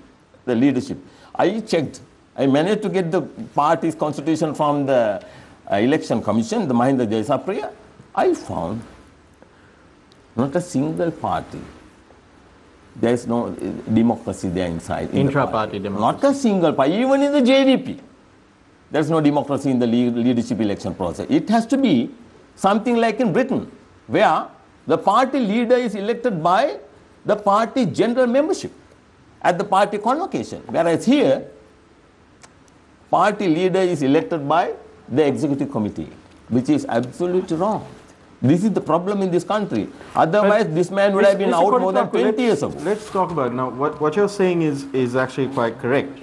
the leadership. I checked. I managed to get the party's constitution from the election commission, the Mahinda Jayasapriya. I found not a single party. There is no democracy there inside. Intra-party democracy. Not a single party. Even in the JVP, there is no democracy in the leadership election process. It has to be something like in Britain, where the party leader is elected by the party general membership at the party convocation. Whereas here, party leader is elected by the executive committee, which is absolutely wrong. This is the problem in this country. Otherwise, this man would have been out more than 20 years ago. Let's talk about it. Now, what you're saying is actually quite correct.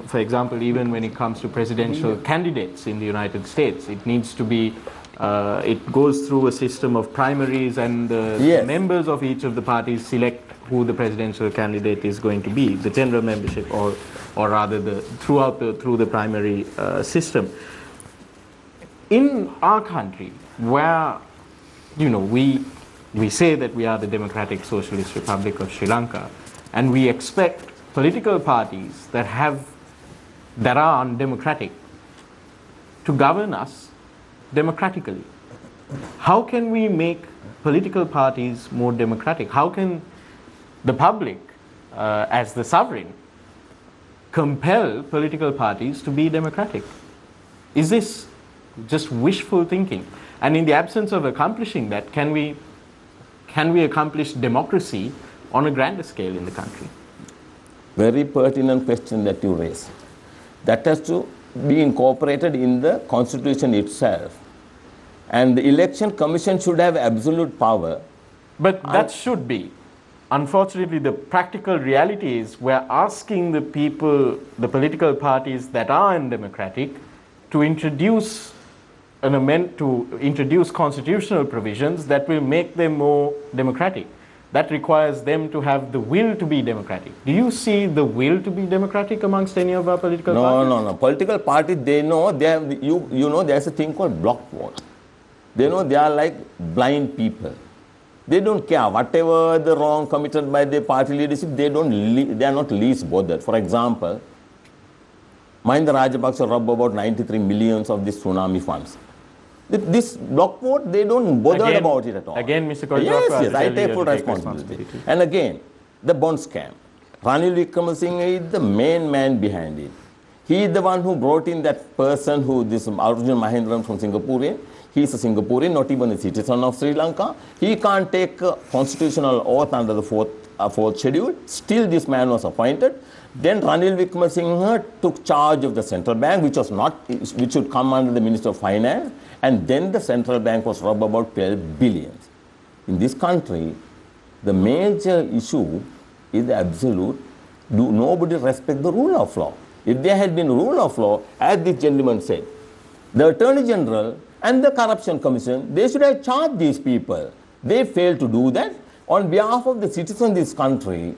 For example, even when it comes to presidential candidates in the United States, it needs to be, it goes through a system of primaries, and the members of each of the parties select who the presidential candidate is going to be, the general membership, or rather through the primary system. In our country, where we say that we are the Democratic Socialist Republic of Sri Lanka, and we expect political parties that are undemocratic to govern us democratically. How can we make political parties more democratic? How can the public, as the sovereign, compel political parties to be democratic? Is this just wishful thinking? And in the absence of accomplishing that, can we accomplish democracy on a grander scale in the country? Very pertinent question that you raise. That has to be incorporated in the constitution itself. And the election commission should have absolute power. But that should be. Unfortunately, the practical reality is we're asking the people, the political parties that are undemocratic, to introduce an amendment, to introduce constitutional provisions that will make them more democratic. That requires them to have the will to be democratic. Do you see the will to be democratic amongst any of our political parties? No. Political parties, they know, they have, there's a thing called block vote. They know they are like blind people. They don't care whatever the wrong committed by the party leadership. They are not least bothered. For example, Mahinda Rajapaksa robbed about 93 millions of these tsunami funds. This block vote, they don't bother about it at all. Again, Mr. Koritwar, yes, I take full responsibility. And again, the bond scam. Ranil Wickremesinghe is the main man behind it. He is the one who brought in that person who, this Arjun Mahendran from Singaporean. He is a Singaporean, not even a citizen of Sri Lanka. He can't take a constitutional oath under the fourth schedule. Still this man was appointed. Then Ranil Wickremesinghe took charge of the central bank, which should come under the Minister of Finance. And then the central bank was robbed about 12 billion. In this country, the major issue is the absolute, nobody respect the rule of law. If there had been rule of law, as this gentleman said, the Attorney General and the Corruption Commission, they should have charged these people. They failed to do that. On behalf of the citizens of this country,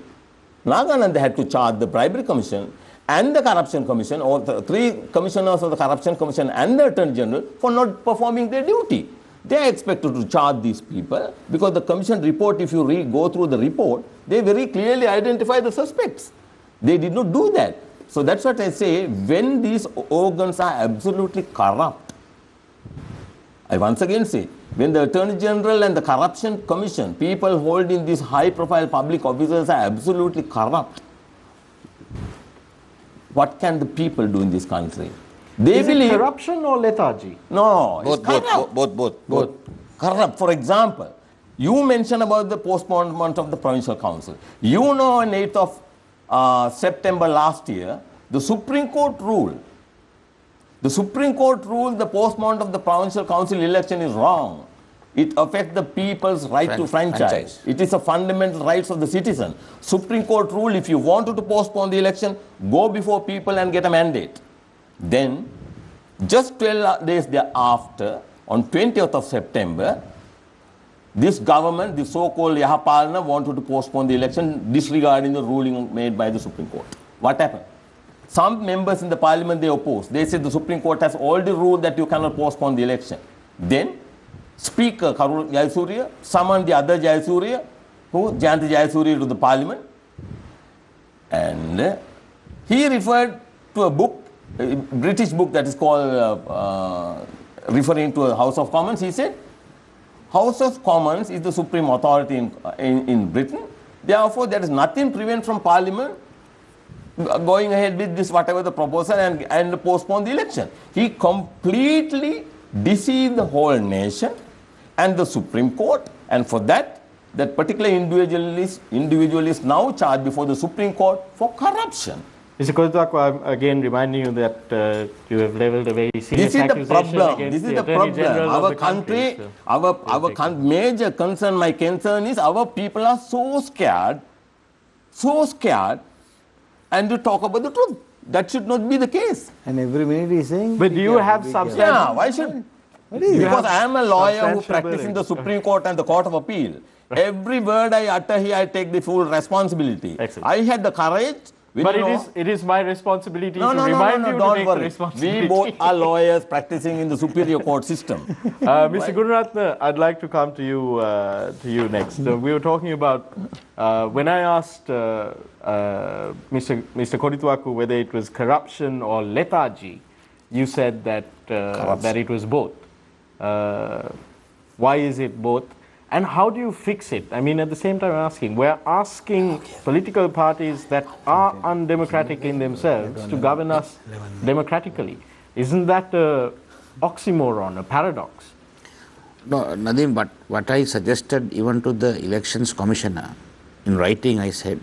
Nagananda had to charge the Bribery Commission and the Corruption Commission, or the three commissioners of the Corruption Commission and the Attorney General, for not performing their duty. They are expected to charge these people because the Commission report, if you go through the report, they very clearly identify the suspects. They did not do that. So that's what I say, when these organs are absolutely corrupt, I once again say, when the Attorney General and the Corruption Commission, people holding these high-profile public officers are absolutely corrupt, what can the people do in this country? They Is believe it corruption or lethargy? No, Both. Corrupt. For example, you mentioned about the postponement of the Provincial Council. You know, on 8th of September last year, the Supreme Court ruled. The Supreme Court ruled the postponement of the Provincial Council election is wrong. It affects the people's right to franchise. It is a fundamental right of the citizen. Supreme Court ruled, if you wanted to postpone the election, go before people and get a mandate. Then, just 12 days thereafter, on 20th of September, this government, the so-called Yahapalana, wanted to postpone the election, disregarding the ruling made by the Supreme Court. What happened? Some members in the parliament, they opposed. They said the Supreme Court has already ruled that you cannot postpone the election. Then, Speaker Karul Jayasuriya summoned the other Jayasuriya, Jayanthi Jayasuriya, to the parliament. And he referred to a book, a British book that is called, referring to a House of Commons. He said, House of Commons is the supreme authority in Britain. Therefore, there is nothing prevent from Parliament going ahead with this, whatever the proposal, and postpone the election. He completely deceived the whole nation and the Supreme Court, and for that particular individual is now charged before the Supreme Court for corruption. Mr. Kothwak, I'm again reminding you that you have leveled a very serious accusation against the Attorney General of the country. Our major concern, my concern is our people are so scared, and to talk about the truth. That should not be the case. And every minute he's saying... But do you have substance? Yeah, why should... Because I am a lawyer who practices in the Supreme Court and the Court of Appeal. Every word I utter here, I take the full responsibility. Excellent. I had the courage... But it is my responsibility to remind you to take the responsibility. We both are lawyers practicing in the superior court system. Mr. Gunaratne, I'd like to come to you next. We were talking about, when I asked Mr. Koditwaku whether it was corruption or lethargy, you said that, that it was both. Why is it both? And how do you fix it? I mean, at the same time, we're asking political parties that are undemocratic in themselves to govern us democratically. Isn't that an oxymoron, a paradox? No, Nadeem, but what I suggested even to the Elections Commissioner, in writing I said,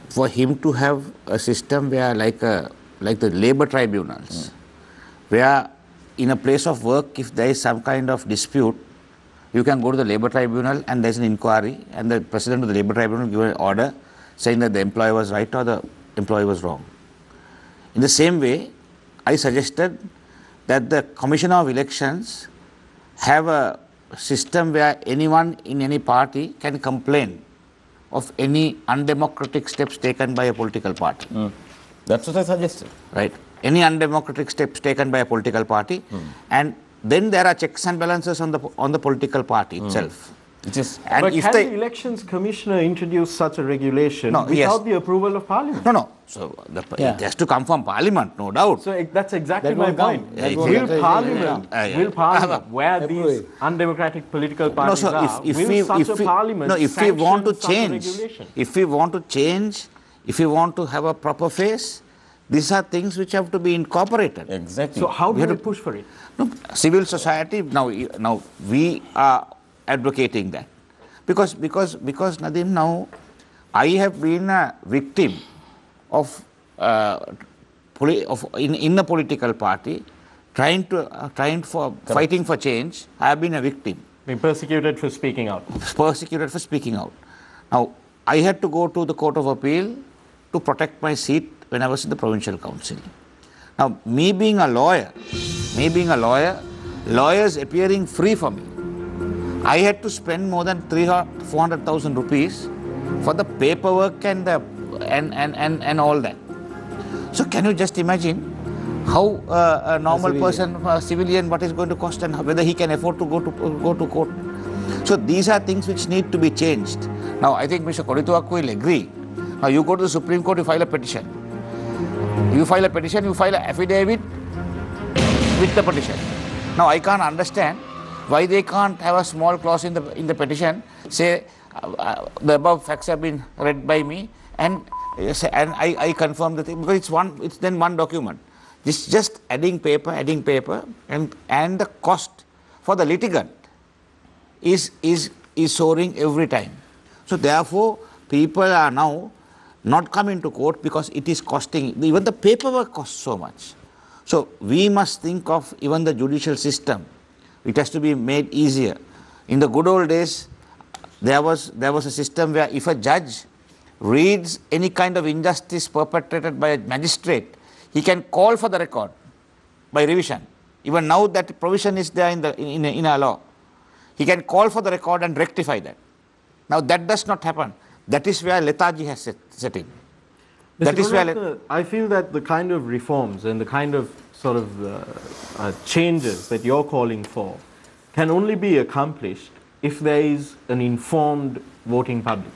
for him to have a system where like the labour tribunals, where in a place of work, if there is some kind of dispute, you can go to the Labour Tribunal and there's an inquiry, and the President of the Labour Tribunal give an order saying that the employee was right or the employee was wrong. In the same way, I suggested that the Commissioner of Elections have a system where anyone in any party can complain of any undemocratic steps taken by a political party. That's what I suggested. Right. Any undemocratic steps taken by a political party, and then there are checks and balances on the political party itself. But can the Elections Commissioner introduce such a regulation without the approval of Parliament? No. So it has to come from Parliament, no doubt. So that's exactly my point. Will Parliament, where these undemocratic political parties if we want to change, if we want to have a proper face, These are things which have to be incorporated. Exactly. So how do we push for it? No, civil society, now we are advocating that. Because Nadeem, now I have been a victim of in a political party, fighting for change. I have been a victim. Being persecuted for speaking out. Persecuted for speaking out. Now, I had to go to the Court of Appeal to protect my seat when I was in the Provincial Council. Now, me being a lawyer, lawyers appearing free for me, I had to spend more than 400,000 rupees for the paperwork and all that. So can you just imagine how a normal person, a civilian, what is going to cost and whether he can afford to go to court? So these are things which need to be changed. Now I think Mr. Kodituak will agree. Now you go to the Supreme Court, you file a petition. You file an affidavit with the petition. Now I can't understand why they can't have a small clause in the petition, say the above facts have been read by me and I confirm the thing, because it's then one document. It's just adding paper and the cost for the litigant is soaring every time. So therefore people are now not coming to court because it is costing, even the paperwork costs so much. So we must think of even the judicial system. It has to be made easier. In the good old days, there was a system where if a judge reads any kind of injustice perpetrated by a magistrate, he can call for the record by revision. Even now that provision is there in our law. He can call for the record and rectify that. Now that does not happen. That is where lethargy has set in. That is where I feel that the kind of reforms and the kind of sort of changes that you're calling for can only be accomplished if there is an informed voting public.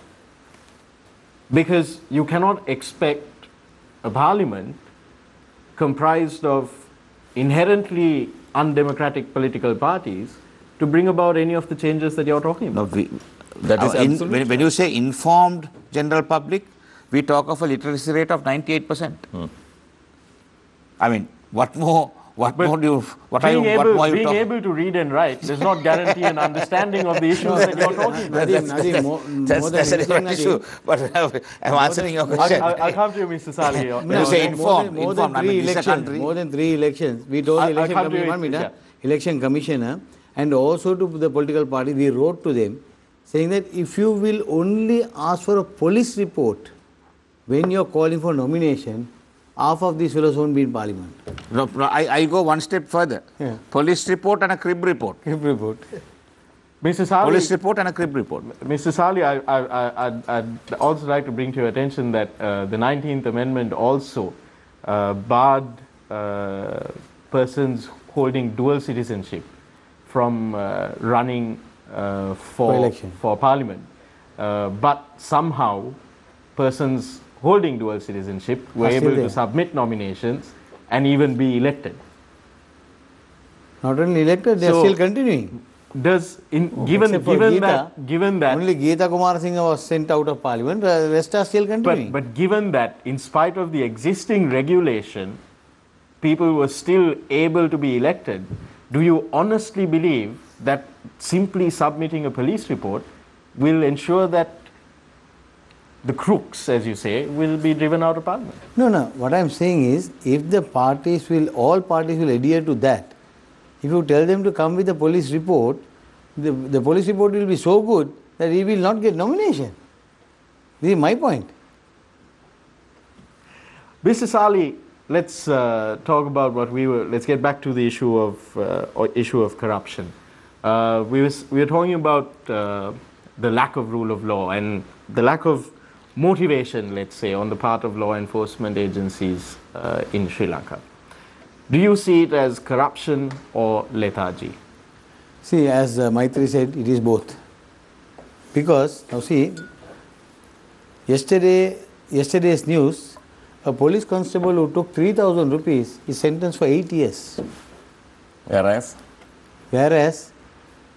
Because you cannot expect a parliament comprised of inherently undemocratic political parties to bring about any of the changes that you're talking about. When you say informed general public, we talk of a literacy rate of 98%. I mean, what more do you being able to read and write does not guarantee an understanding of the issues that you're talking about. That's a different issue. But I'm answering your question. I'll come to you, Mr. Sali. When you say informed, more than three elections, we told the election commissioner and also to the political party, we wrote to them saying that if you will only ask for a police report when you're calling for nomination, half of these fellows won't be in parliament. No, I go one step further. Yeah. Police report and a crib report. Mr. Sali, police report and a crib report. Mr. Sali, I'd also like to bring to your attention that the 19th Amendment also barred persons holding dual citizenship from running for parliament. But somehow persons holding dual citizenship were able to submit nominations and even be elected. Not only elected, they are still continuing. Given that only Geeta Kumarasinghe was sent out of parliament, the rest are still continuing. But given that, in spite of the existing regulation, people were still able to be elected, do you honestly believe that simply submitting a police report will ensure that the crooks, as you say, will be driven out of parliament? No. What I am saying is, if all parties will adhere to that, if you tell them to come with a police report, the police report will be so good that he will not get nomination. This is my point. Mr. Sali, let's talk about let's get back to the issue of corruption. We were talking about the lack of rule of law and the lack of motivation, let's say, on the part of law enforcement agencies in Sri Lanka. Do you see it as corruption or lethargy? See, as Maitri said, it is both. Because, now see, yesterday's news, a police constable who took 3,000 rupees is sentenced for 8 years. Whereas,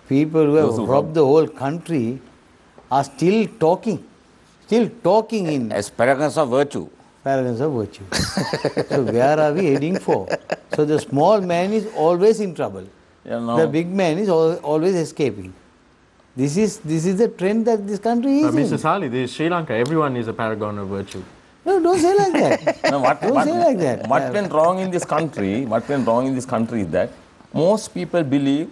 people who have robbed the whole country are still talking in... Asparagus of virtue. paragons of virtue. So where are we heading for? So the small man is always in trouble. Yeah, no. The big man is always escaping. This is the trend that this country is in. Mr. Sali, this is Sri Lanka. Everyone is a paragon of virtue. No, don't say like that. No, Don't say like that. What went wrong in this country? What went wrong in this country is that most people believe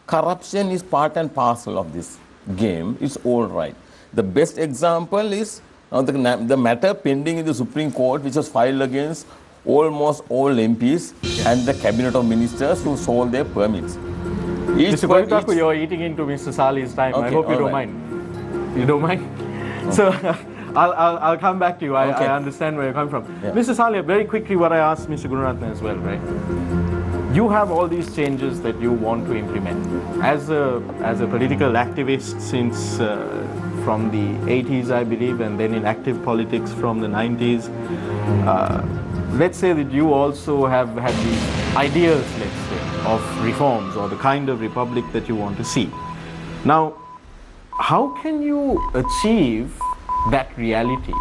corruption is part and parcel of this game. It's all right. The best example is the matter pending in the Supreme Court, which was filed against almost all MPs and the cabinet of ministers who sold their permits. Mr. Gautham, you're eating into Mr. Sali's time. Okay, I hope you don't mind. You don't mind? Okay. So I'll come back to you. I understand where you're coming from. Yeah. Mr. Sali, very quickly what I asked Mr. Gunaratne as well, right? You have all these changes that you want to implement. As a political activist since from the 80s, I believe, and then in active politics from the 90s, let's say that you also have had these ideals, let's say, of reforms or the kind of republic that you want to see. Now, how can you achieve that reality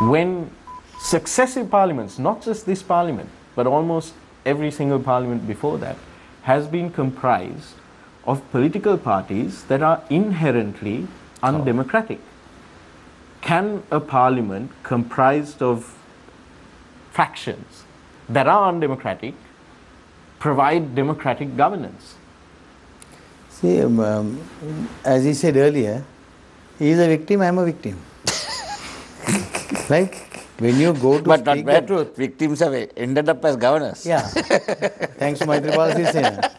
when successive parliaments, not just this parliament, but almost every single parliament before that, has been comprised of political parties that are inherently undemocratic? Can a parliament comprised of factions that are undemocratic provide democratic governance? See, as he said earlier, he is a victim, I am a victim. Right? When you go to but not bad truth. Victims have ended up as governors. Yeah. Thanks to Maitripala Sirisena.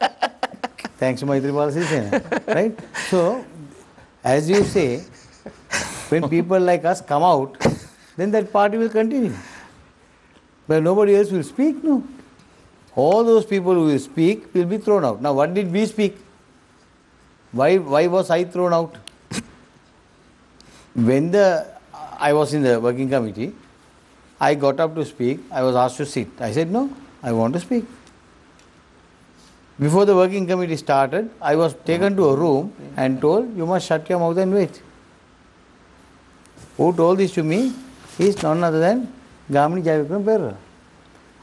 Thanks to Maitripala Sirisena. Right? So, as you say, when people like us come out, then that party will continue. But nobody else will speak, no. All those people who will speak will be thrown out. Now, what did we speak? Why was I thrown out? When I was in the working committee, I got up to speak. I was asked to sit. I said, no, I want to speak. Before the working committee started, I was taken to a room and told, you must shut your mouth and wait. Who told this to me? He is none other than Gamini Jayavikram Perera.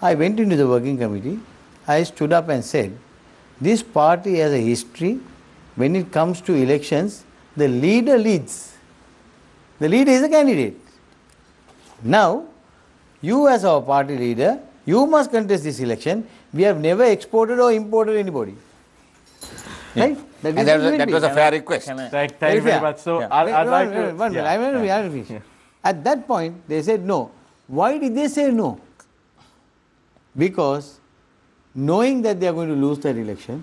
I went into the working committee. I stood up and said, this party has a history. When it comes to elections, the leader leads. The leader is a candidate. Now, you as our party leader, you must contest this election. We have never exported or imported anybody. Yeah. Right? That was a fair request. Thank you very much. So, I'd like to... At that point, they said no. Why did they say no? Because knowing that they are going to lose that election,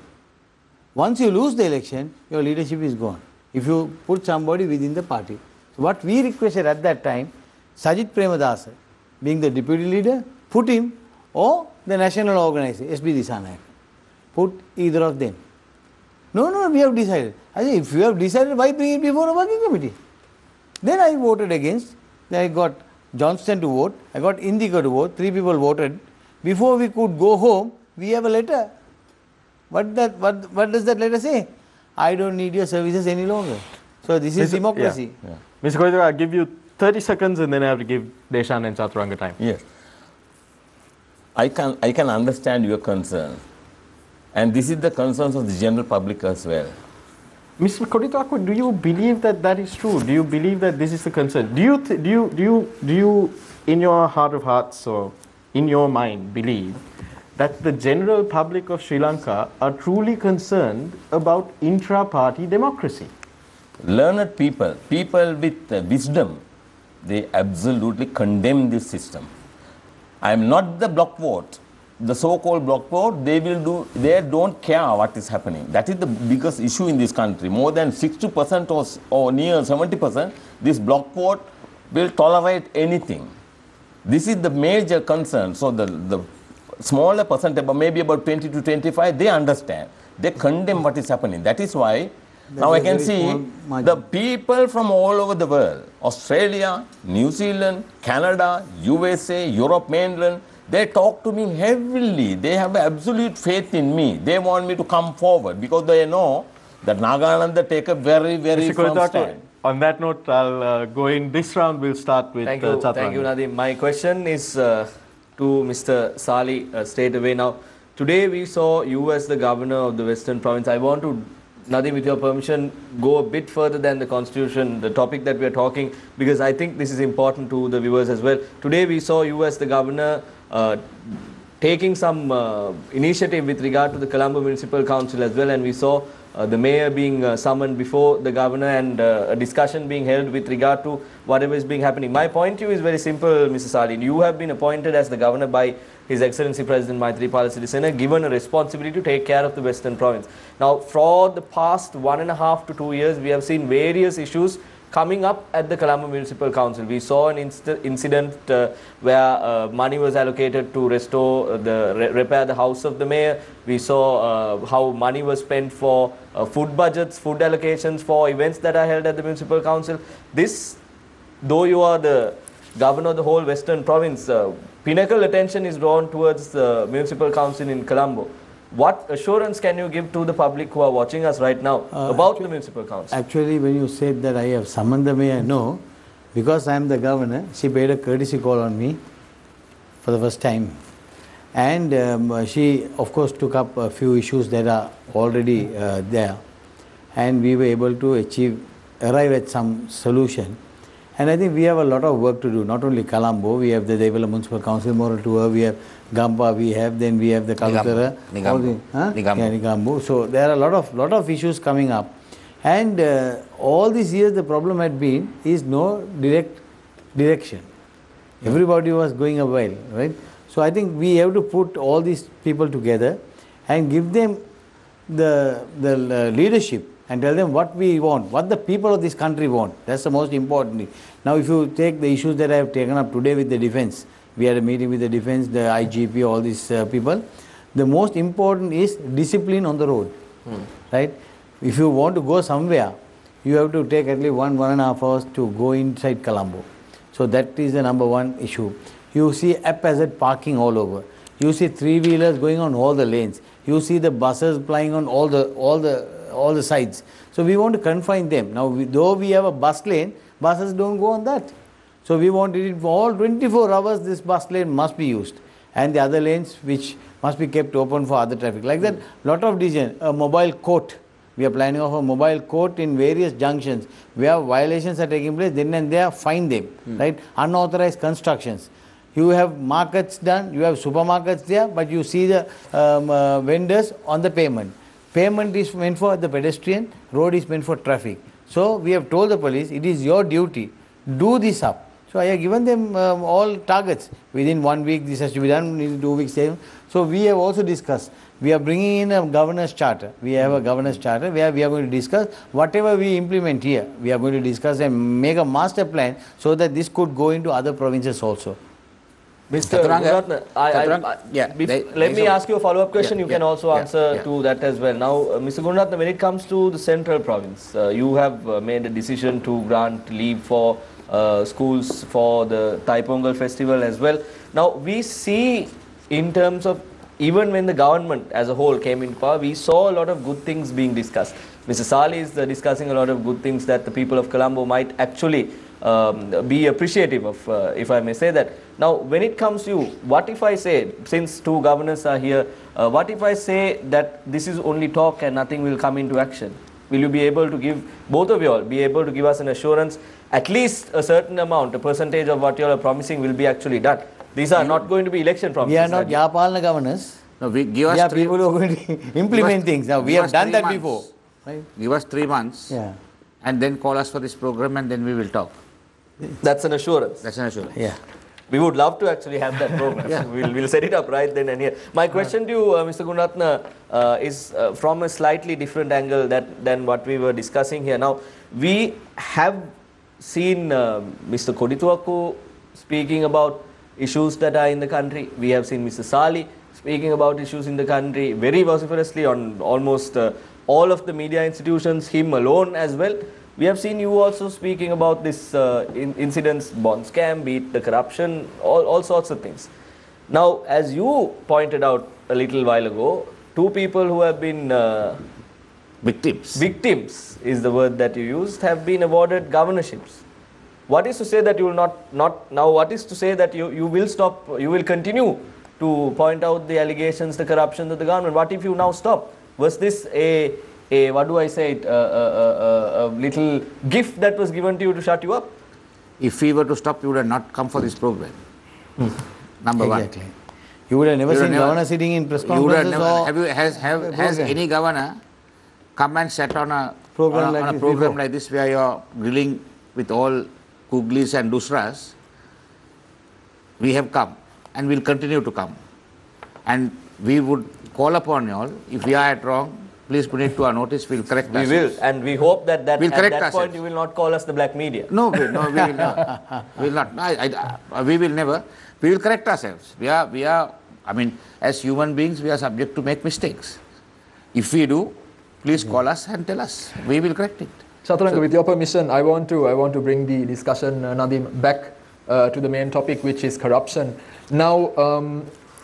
once you lose the election, your leadership is gone. If you put somebody within the party. So what we requested at that time, Sajith Premadasa, being the deputy leader, put him, or the national organizer, SB Disanayak. Put either of them. No, we have decided. I said, if you have decided, why bring it before a working committee? Then I voted against. Then I got Johnston to vote. I got Indika to vote. 3 people voted. Before we could go home, we have a letter. What does that letter say? I don't need your services any longer. So this is democracy. Yeah. Mr. Gautham, I'll give you 30 seconds and then I have to give Deshan and Chaturanga time. Yes. I can understand your concern. And this is the concerns of the general public as well. Mr. Koditako, do you believe that that is true? Do you believe that this is the concern? Do you, in your heart of hearts or in your mind, believe that the general public of Sri Lanka are truly concerned about intra-party democracy? Learned people with wisdom, they absolutely condemn this system. I am not the block vote. The so-called block vote, they don't care what is happening. That is the biggest issue in this country. More than 60% or near 70%, this block vote will tolerate anything. This is the major concern. So the smaller percentage, maybe about 20 to 25, they understand. They condemn what is happening. That is why now I can see the people from all over the world, Australia, New Zealand, Canada, USA, Europe mainland, they talk to me heavily. They have absolute faith in me. They want me to come forward because they know that Nagananda take a very, very firm stand. On that note, I'll go in this round. We'll start with Thank you, Nadeem. My question is to Mr. Sali straight away. Now, today we saw you as the governor of the Western Province. I want to, Nadeem, with your permission, go a bit further than the constitution, the topic that we are talking, because I think this is important to the viewers as well. Today we saw you as the governor taking some initiative with regard to the Colombo Municipal Council as well, and we saw the mayor being summoned before the governor and a discussion being held with regard to whatever is being happening. My point to you is very simple, Mr. Salin. You have been appointed as the governor by His Excellency President Maithripala Sirisena, given a responsibility to take care of the Western Province. Now, for the past 1.5 to 2 years, we have seen various issues coming up at the Colombo Municipal Council. We saw an incident where money was allocated to restore repair the house of the mayor. We saw how money was spent for food budgets, food allocations for events that are held at the Municipal Council. This, though you are the governor of the whole Western Province, pinnacle attention is drawn towards the Municipal Council in Colombo. What assurance can you give to the public who are watching us right now about the Municipal Council? Actually, when you said that I have summoned the mayor, no, because I am the governor, she paid a courtesy call on me for the first time. And she, of course, took up a few issues that are already there. And we were able to arrive at some solution. And I think we have a lot of work to do, not only Colombo, we have the Devila Municipal Council, Moral Tour, we have Gampa, then we have the Kalutara, Nigambu. So there are a lot of issues coming up. And all these years the problem had been is no direct direction. Everybody was going a while, right? So I think we have to put all these people together and give them the leadership and tell them what we want, what the people of this country want. That's the most important thing. Now if you take the issues that I have taken up today with the defense, we had a meeting with the defense, the IGP, all these people. The most important is discipline on the road, right? If you want to go somewhere, you have to take at least 1.5 hours to go inside Colombo. So that is the number one issue. You see haphazard parking all over. You see three-wheelers going on all the lanes. You see the buses plying on all the sides. So we want to confine them. Now, though we have a bus lane, buses don't go on that. So we want it for all 24 hours, this bus lane must be used. And the other lanes which must be kept open for other traffic. Like that, lot of decision. A mobile court. We are planning of a mobile court in various junctions where violations are taking place, then and there, fine them. Right? Unauthorized constructions. You have markets done, you have supermarkets there, but you see the vendors on the pavement. Pavement is meant for the pedestrian, road is meant for traffic. So we have told the police, it is your duty, do this up. So I have given them all targets. Within 1 week this has to be done, within 2 weeks. So we have also discussed. We are bringing in a governor's charter. We have a governor's charter where we are going to discuss whatever we implement here. We are going to discuss and make a master plan so that this could go into other provinces also. Mr. Gururatna, let me ask you a follow-up question. You can also answer to that as well. Now, Mr. Gururatna, when it comes to the central province, you have made a decision to grant leave for schools for the Thai Pongal festival as well. Now, we see in terms of, even when the government as a whole came in power, we saw a lot of good things being discussed. Mr. Sali is discussing a lot of good things that the people of Colombo might actually be appreciative of, if I may say that. Now, when it comes to you, what if I say, since two governors are here, what if I say that this is only talk and nothing will come into action? Will you be able to give, both of you all, be able to give us an assurance, at least a certain amount, a percentage of what you all are promising will be actually done? These are not going to be election promises. We are not Yapalna governors. No, we are people who are going to implement things. Now, we have done that before. Right? Give us 3 months and then call us for this program and then we will talk. That's an assurance. That's an assurance. Yeah. We would love to actually have that program. We'll set it up right then and here. My question to you, Mr. Gururatna, is from a slightly different angle than what we were discussing here. Now, we have seen Mr. Kodituaku speaking about issues that are in the country. We have seen Mr. Sali speaking about issues in the country very vociferously on almost all of the media institutions, him alone as well. We have seen you also speaking about this incidents, bond scam, be it the corruption, all sorts of things. Now, as you pointed out a little while ago, two people who have been victims is the word that you used, have been awarded governorships. What is to say that you will not now, what is to say that you will stop, you will continue to point out the allegations, the corruption of the government? What if you now stop? Was this a what do I say it, a little gift that was given to you to shut you up? If we were to stop, you would have not come for this program. Number one. You would have never seen governor sitting in press conferences. Has any governor come and sat on a program like this where you are grilling with all Kuglis and Dusras? We have come and will continue to come. And we would call upon you all, if we are at wrong, please put it to our notice, we'll correct ourselves. We will, and we hope that at that point you will not call us the black media. No, we will not. We will not. We will never. We will correct ourselves. We are, I mean, as human beings, we are subject to make mistakes. If we do, please call us and tell us. We will correct it. Chaturanga, with your permission, I want to bring the discussion, Nadim, back to the main topic, which is corruption. Now,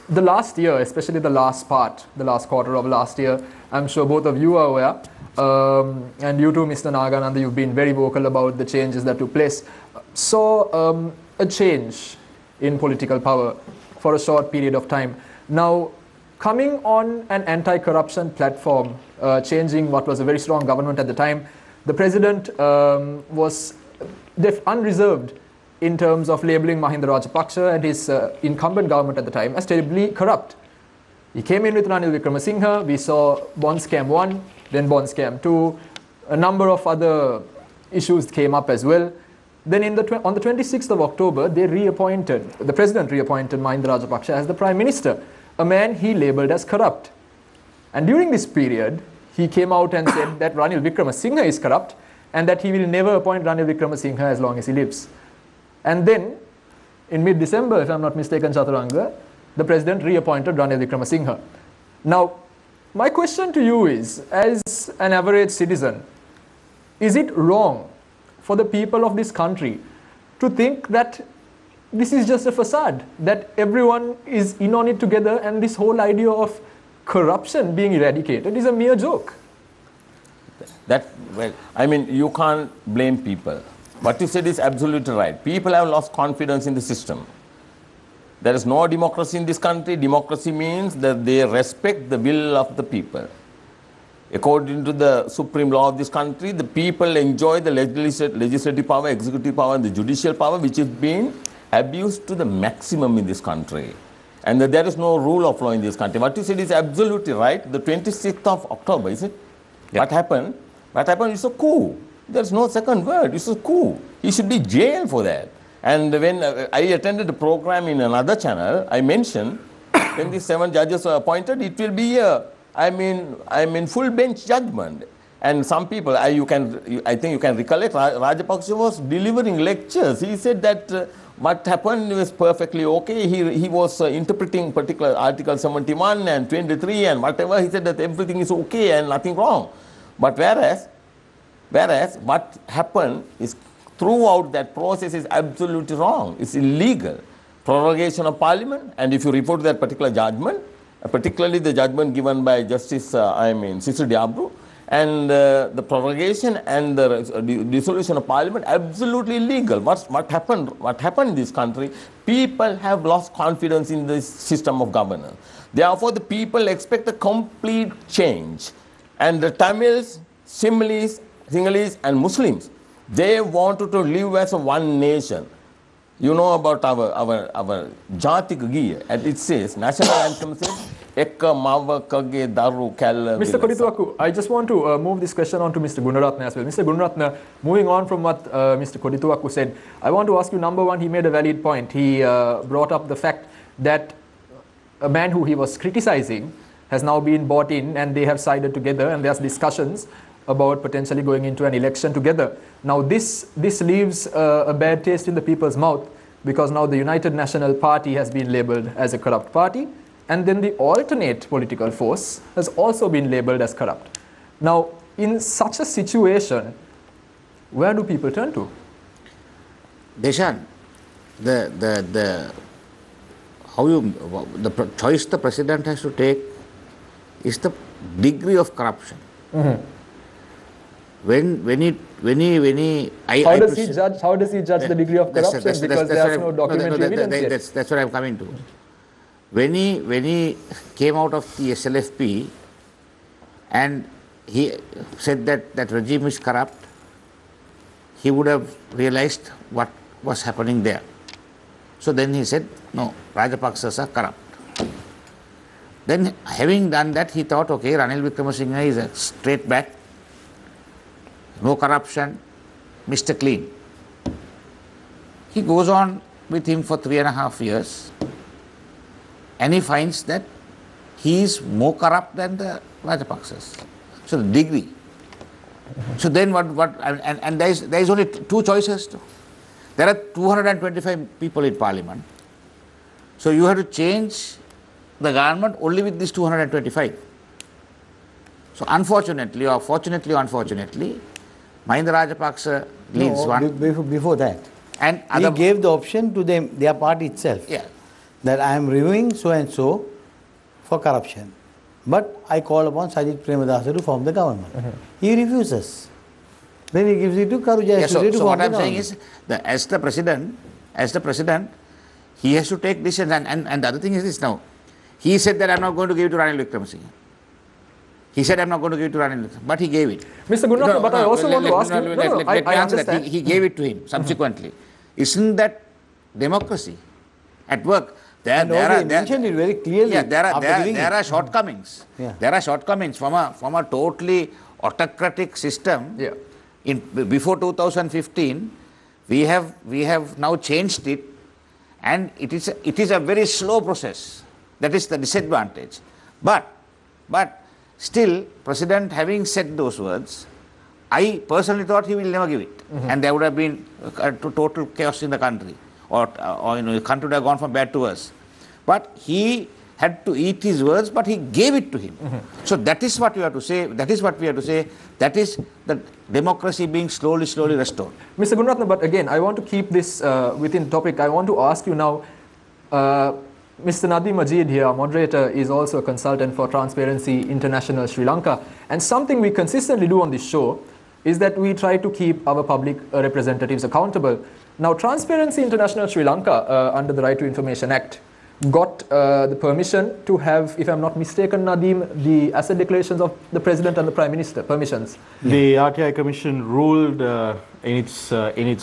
the last year, especially the last quarter of last year, I'm sure both of you are aware, and you too, Mr. Nagananda, you've been very vocal about the changes that took place. Saw a change in political power for a short period of time. Now, coming on an anti-corruption platform, changing what was a very strong government at the time, the president was unreserved in terms of labeling Mahinda Rajapaksa and his incumbent government at the time as terribly corrupt. He came in with Ranil Wickremesinghe. We saw bond scam 1, then bond scam 2. A number of other issues came up as well. Then on the 26th of October, the president reappointed Mahinda Rajapaksa as the prime minister, a man he labelled as corrupt. And during this period, he came out and said that Ranil Wickremesinghe is corrupt and that he will never appoint Ranil Wickremesinghe as long as he lives. And then, in mid-December, if I'm not mistaken, Chaturanga, the president reappointed Ranil Wickremesinghe. Now, my question to you is, as an average citizen, is it wrong for the people of this country to think that this is just a facade, that everyone is in on it together and this whole idea of corruption being eradicated is a mere joke? I mean, you can't blame people. What you said is absolutely right. People have lost confidence in the system. There is no democracy in this country. Democracy means that they respect the will of the people. According to the supreme law of this country, the people enjoy the legislative power, executive power, and the judicial power, which is being abused to the maximum in this country. And there is no rule of law in this country. What you said is absolutely right. The 26th of October, is it? Yeah. What happened? What happened is a coup. There's no second word. It's a coup. He should be jailed for that. And when I attended a program in another channel, I mentioned when the 7 judges are appointed, it will be a full bench judgment. And some people, I think you can recollect, Rajapaksa was delivering lectures. He said that what happened was perfectly okay. He was interpreting particular Article 71 and 23 and whatever. He said that everything is okay and nothing wrong. But whereas what happened is throughout that process is absolutely wrong. It's illegal. Prorogation of parliament, and if you report that particular judgment, particularly the judgment given by Justice Sisir Diabru, and the prorogation and the dissolution of parliament, absolutely illegal. What happened in this country? People have lost confidence in this system of governance. Therefore, the people expect a complete change. And the Tamils, Sinhalese and Muslims, they wanted to live as one nation. You know about our Jatik Giya, and it says, national anthem says, Ekka Mava Kage Daru Kalla. Mr. Kodituaku, I just want to move this question on to Mr. Gunaratna as well. Mr. Gunaratna, moving on from what Mr. Kodituaku said, I want to ask you, number one, he made a valid point. He brought up the fact that a man who he was criticizing has now been brought in and they have sided together and there's discussions about potentially going into an election together. Now this leaves a bad taste in the people's mouth because now the United National Party has been labelled as a corrupt party and then the alternate political force has also been labelled as corrupt. Now in such a situation, where do people turn to? Deshan, the choice the president has to take is the degree of corruption. Mm-hmm. How does he judge the degree of corruption? Because there's no documentary evidence yet. That's what I'm coming to. When he came out of the SLFP and he said that regime is corrupt, he would have realized what was happening there. So then he said, no, Rajapaksas are corrupt. Then having done that, he thought, okay, Ranil Wickremesinghe is a straight back, no corruption, Mr. Clean. He goes on with him for 3.5 years and he finds that he is more corrupt than the Rajapaksas. So the degree. So then and there is only two choices. There are 225 people in parliament. So you have to change the government only with these 225. So unfortunately, or fortunately or unfortunately, Mahinda Rajapaksa leads one. Before that, and he gave the option to them, their party itself, that I am reviewing so and so for corruption. But I call upon Sajid Premadasa to form the government. He refuses. Then he gives it to Karuja. So what I am saying is, that as the president, he has to take decisions. And the other thing is this now. He said that I am not going to give it to Ranil Wickremesinghe. He said I am not going to give it to Ranil Wickremesinghe, but he gave it. Mr. Gurunath, but I also want to ask you. Let me answer that. He gave it to him subsequently. Isn't that democracy at work? He mentioned it very clearly. Yeah, there are shortcomings. There are shortcomings from a totally autocratic system. Before 2015, we have now changed it, and it is a very slow process. That is the disadvantage. But still, President having said those words, I personally thought he will never give it, and there would have been total chaos in the country, or the country would have gone from bad to worse. But he had to eat his words, but he gave it to him. So that is what you have to say. That is what we have to say. That is the democracy being slowly restored. Mr. Gurunath, but again, I want to keep this within topic. I want to ask you now. Mr. Nadim Majid here, moderator, is also a consultant for Transparency International Sri Lanka. And something we consistently do on this show is that we try to keep our public representatives accountable. Now, Transparency International Sri Lanka, under the Right to Information Act, got the permission to have, if I'm not mistaken, Nadim, the asset declarations of the President and the Prime Minister, permissions. The RTI Commission ruled in its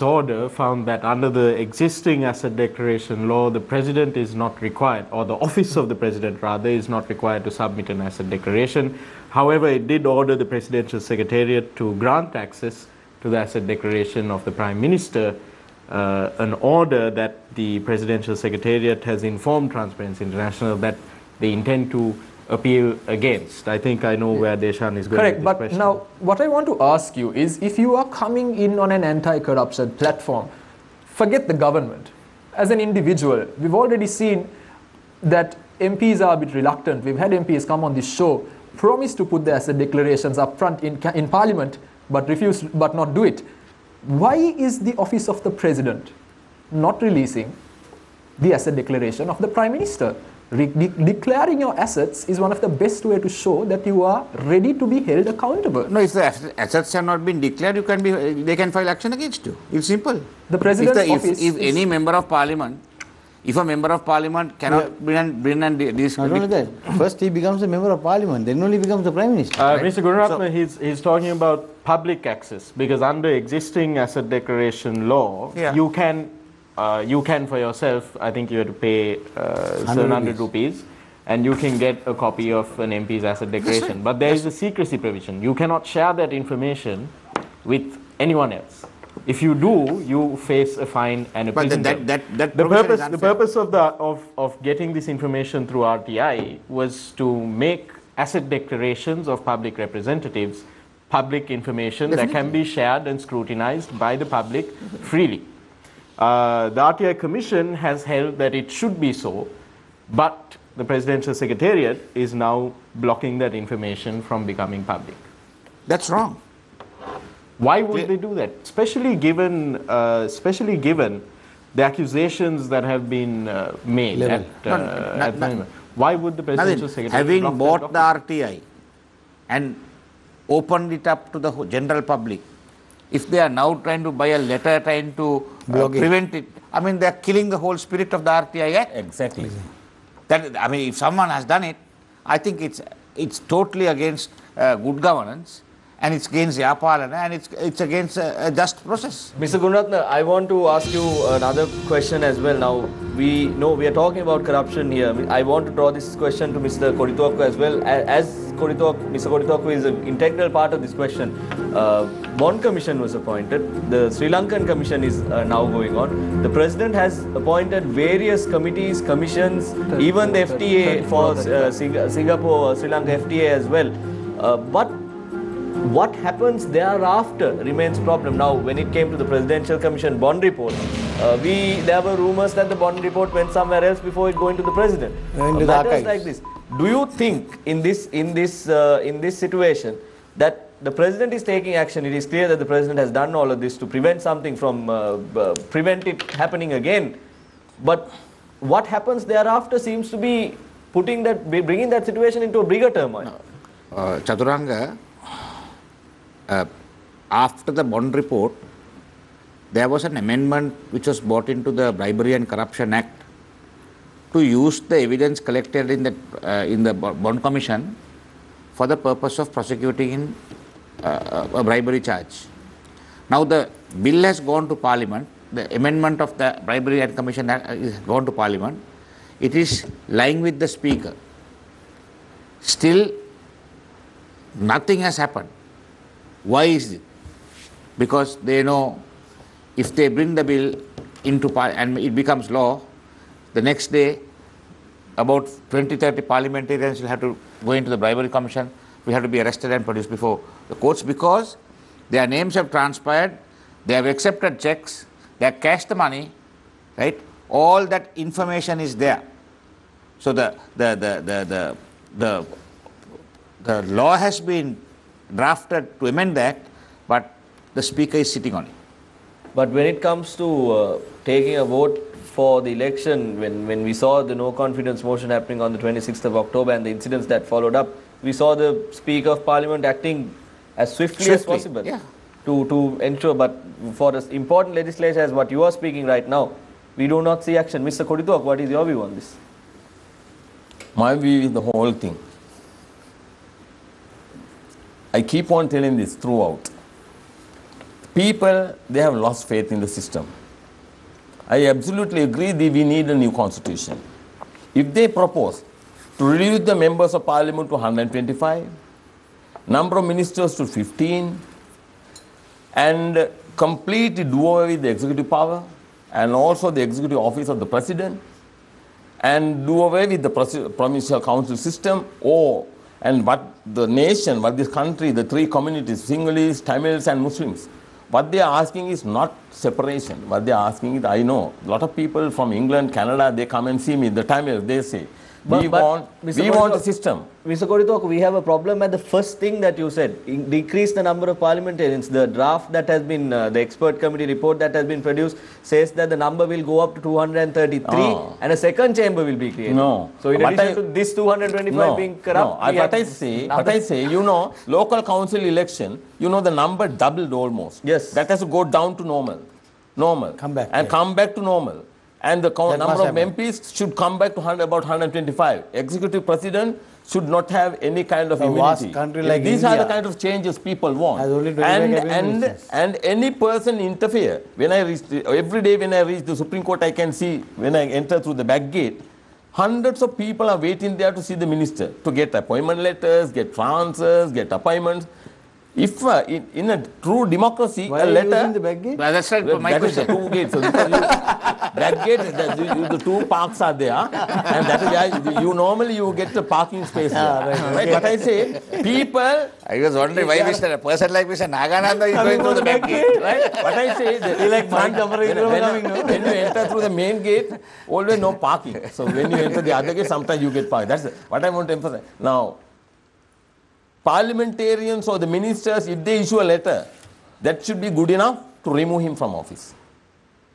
order, found that under the existing asset declaration law, the President is not required, or the office of the President rather, is not required to submit an asset declaration. However, it did order the Presidential Secretariat to grant access to the asset declaration of the Prime Minister, an order that the Presidential Secretariat has informed Transparency International that they intend to appeal against. I think I know where Deshan is going with this question. Now, what I want to ask you is, if you are coming in on an anti-corruption platform, forget the government. As an individual, we've already seen that MPs are a bit reluctant. We've had MPs come on this show, promise to put their asset declarations up front in Parliament, but refuse, but not do it. Why is the office of the President not releasing the asset declaration of the Prime Minister? Declaring your assets is one of the best way to show that you are ready to be held accountable. No, if the assets have not been declared, they can file action against you. It's simple. The President's office. If any member of Parliament, if a member of Parliament cannot bring and this. Not only that. First he becomes a member of Parliament, then only becomes the Prime Minister. Mr. Gururatna, he's talking about public access, because under existing asset declaration law, you can for yourself, I think you have to pay 700 rupees, and you can get a copy of an MP's asset declaration. But there is a secrecy provision. You cannot share that information with anyone else. If you do, you face a fine and a prison term. The purpose of getting this information through RTI was to make asset declarations of public representatives public information that can be shared and scrutinized by the public freely. The RTI Commission has held that it should be so, but the Presidential Secretariat is now blocking that information from becoming public. That's wrong. Why would they do that? Especially given the accusations that have been made at the moment. Why would the Presidential Secretariat having bought the RTI and opened it up to the general public, if they are now trying to buy a letter trying to prevent it, I mean, they are killing the whole spirit of the RTI Act. Exactly. That, I mean, if someone has done it, I think it's totally against good governance, and it's against Yapalana, and it's against a just process. Mr. Gunaratna, I want to ask you another question as well. Now, we know we are talking about corruption here. I want to draw this question to Mr. Kodithoku as well. As Mr. Kodithoku is an integral part of this question. Bond Commission was appointed. The Sri Lankan Commission is now going on. The President has appointed various committees, commissions, even the FTA for Singapore, Sri Lanka FTA as well. But what happens thereafter remains a problem. Now, when it came to the Presidential Commission bond report, there were rumors that the bond report went somewhere else before it going to the President. Matters like this. Do you think in this situation that the President is taking action? It is clear that the President has done all of this to prevent something from prevent it happening again. But what happens thereafter seems to be bringing that situation into a bigger turmoil. Chaturanga, after the bond report, there was an amendment which was brought into the Bribery and Corruption Act to use the evidence collected in the bond commission for the purpose of prosecuting a bribery charge. Now the bill has gone to Parliament. The amendment of the Bribery and Commission Act has gone to Parliament. It is lying with the Speaker. Still, nothing has happened. Why is it? Because they know if they bring the bill into and it becomes law, the next day about 20-30 parliamentarians will have to go into the Bribery Commission, will have to be arrested and produced before the courts because their names have transpired, they have accepted checks, they have cashed the money, right? All that information is there. So the law has been drafted to amend that, but the Speaker is sitting on it. But when it comes to taking a vote for the election, when we saw the no confidence motion happening on the 26th of October and the incidents that followed up, we saw the Speaker of Parliament acting as swiftly as possible to ensure. But for as important legislation as what you are speaking right now, we do not see action. Mr. Kodithoku, what is your view on this? My view is the whole thing. I keep on telling this throughout. People, they have lost faith in the system. I absolutely agree that we need a new constitution. If they propose to reduce the members of Parliament to 125, number of ministers to 15, and completely do away with the executive power and also the executive office of the President, and do away with the provincial council system, and what the nation, what this country, the three communities, Sinhalese, Tamils and Muslims, what they are asking is not separation. What they are asking is, I know, a lot of people from England, Canada, they come and see me, the Tamils, they say, we want a system. Mr. Kodithoku, we have a problem at the first thing that you said, decrease the number of parliamentarians. The draft that has been, the expert committee report that has been produced says that the number will go up to 233 and a second chamber will be created. No. So in addition to this 225 being corrupt, what I say, you know, local council election, you know, the number doubled almost. Yes. That has to go down to normal. Come back. And come back to normal. And the number of MPs should come back to about 125. Executive President should not have any kind of immunity. Vast country like These India are the kind of changes people want. has only 25 And any person interfere. When I reach every day when I reach the Supreme Court, I can see when I enter through the back gate, hundreds of people are waiting there to see the minister, to get appointment letters, get transfers, get appointments. If in a true democracy, why a are you letter. using the back gate? That's right, my That is the question. two gates. So that gate, the two parks are there, and that is why you normally get the parking space there. Right? But I say, people. I was wondering why a person like Mr. Nagananda is going through the back gate. Right? But I say, when you enter through the main gate, always no parking. So when you enter the other gate, sometimes you get parking. That's what I want to emphasize. Now, parliamentarians or the ministers, if they issue a letter, that should be good enough to remove him from office.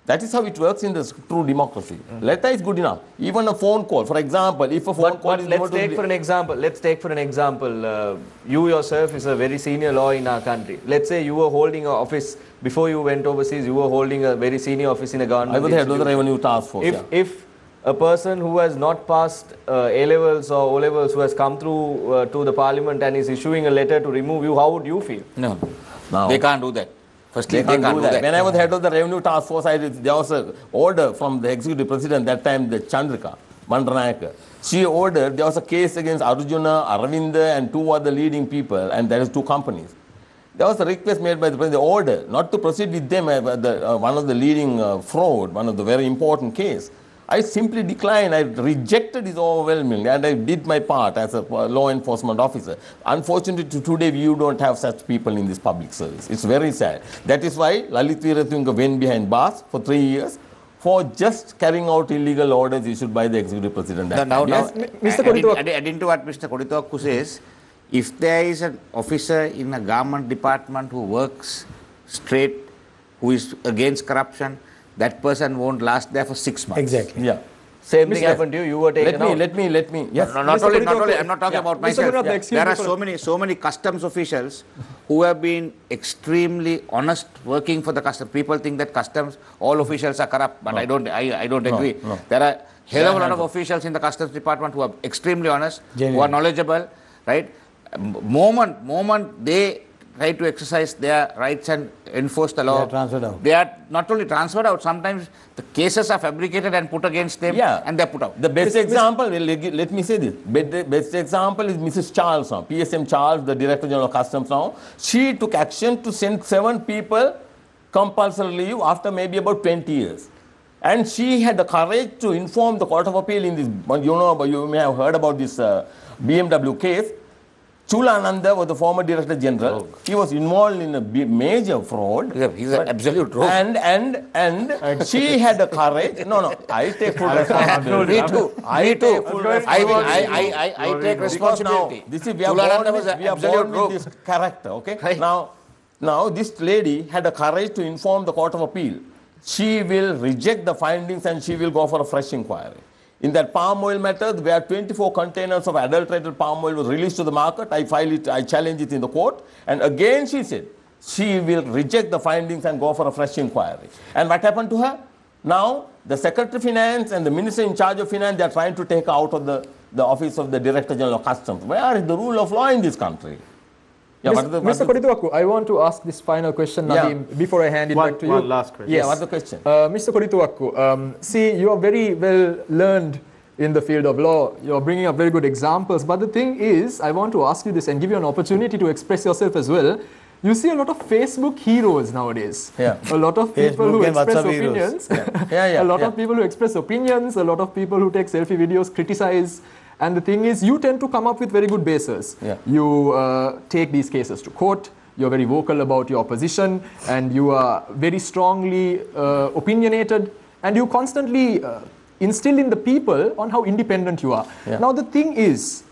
That is how it works in the true democracy. Letter is good enough. Even a phone call, for example, if a phone call is... Let's take for an example, you yourself is a very senior lawyer in our country. Let's say you were holding an office, before you went overseas, you were holding a very senior office in a government I was head of the revenue task force. If a person who has not passed A-levels or O-levels, who has come through to the parliament and is issuing a letter to remove you, how would you feel? No, Now, they can't do that. Firstly, they can't do that. When I was head of the revenue task force, there was an order from the executive president that time, the Chandrika Bandaranaike. She ordered, there was a case against Arjuna, Aravinda and 2 other leading people, and there is 2 companies. There was a request made by the president, the order, not to proceed with them, one of the leading fraud, one of the very important case. I simply declined. I rejected it overwhelmingly, and I did my part as a law enforcement officer. Unfortunately, today you don't have such people in this public service. It's very sad. That is why Lalit Weeratunga went behind bars for 3 years for just carrying out illegal orders issued by the executive president. Adding to what Mr. Kodithuakku says, if there is an officer in a government department who works straight, who is against corruption, that person won't last there for 6 months. Exactly. Yeah. Same thing happened to you. You were taken out. Let me. Yes. No, not only. I'm not talking about myself. There are so many customs officials who have been extremely honest working for the customs. People think that customs, all officials are corrupt, but I don't agree. No. There are hell of a lot of officials in the customs department who are extremely honest, who are knowledgeable, right? Moment they try to exercise their rights and enforce the law, they are transferred out. They are not only transferred out, sometimes the cases are fabricated and put against them, and they are put out. The best example, let me say this, best example is Mrs. Charles now, PSM Charles, the Director General of Customs now. She took action to send 7 people compulsory leave after maybe about 20 years. And she had the courage to inform the Court of Appeal in this, you may have heard about this BMW case. Chulananda was the former Director General. He was involved in a major fraud. He's an absolute rogue. And she had the courage. No, I take full responsibility. Me too. I take responsibility. Now, this is, we are born with this character, okay? Right. Now, this lady had the courage to inform the Court of Appeal. She will reject the findings and she will go for a fresh inquiry. In that palm oil matter, where 24 containers of adulterated palm oil was released to the market, I challenged it in the court, and again she said she will reject the findings and go for a fresh inquiry. And what happened to her? Now, the Secretary of Finance and the Minister in charge of Finance, they are trying to take her out of the office of the Director General of Customs. Where is the rule of law in this country? Yeah, Mr. Kodithuakku, I want to ask this final question, Nadeem, before I hand it back to you. One last question. Yes. What's the question? Mr. Kodithuakku, see, you are very well learned in the field of law. You're bringing up very good examples. But the thing is, I want to ask you this and give you an opportunity to express yourself as well. You see a lot of Facebook heroes nowadays. Yeah. A lot of people who express opinions. A lot of people who express opinions, a lot of people who take selfie videos, criticize. And the thing is, you tend to come up with very good bases. Yeah. You take these cases to court. You're very vocal about your position, and you are very strongly opinionated, and you constantly instill in the people on how independent you are. Yeah. Now, the thing is,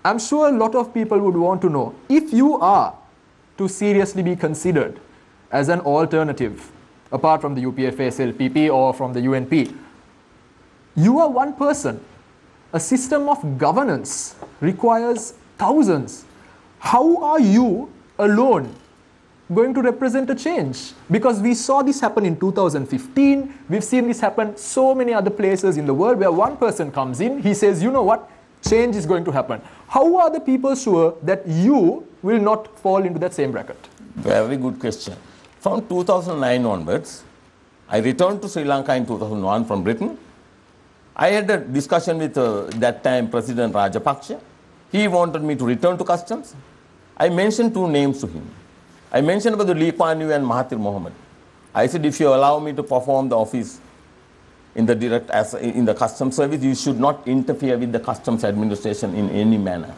I'm sure a lot of people would want to know, if you are to seriously be considered as an alternative, apart from the UPFA, SLPP, or from the UNP, you are one person. A system of governance requires thousands. How are you alone going to represent a change? Because we saw this happen in 2015. We've seen this happen so many other places in the world where one person comes in, he says, you know what, change is going to happen. How are the people sure that you will not fall into that same bracket? Very good question. From 2009 onwards, I returned to Sri Lanka in 2001 from Britain. I had a discussion with that time President Rajapaksa. He wanted me to return to customs. I mentioned 2 names to him. I mentioned about the Lee Kuan Yew and Mahathir Mohamad. I said, if you allow me to perform the office in the customs service, you should not interfere with the customs administration in any manner.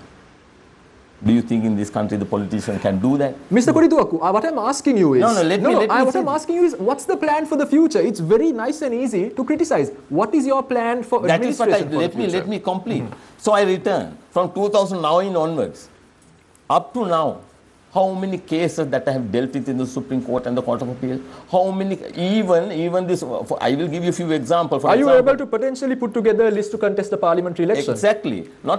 Do you think in this country the politician can do that? Mr. Kodithuakku, what I'm asking you is... What I'm asking you is, what's the plan for the future? It's very nice and easy to criticize. What is your plan for administration for the future? Let me complete. So I returned. From 2009 onwards, up to now, How many cases that I have dealt with in the Supreme Court and the Court of Appeal? How many, even this, I will give you a few examples. Are you able to potentially put together a list to contest the parliamentary election? Exactly. I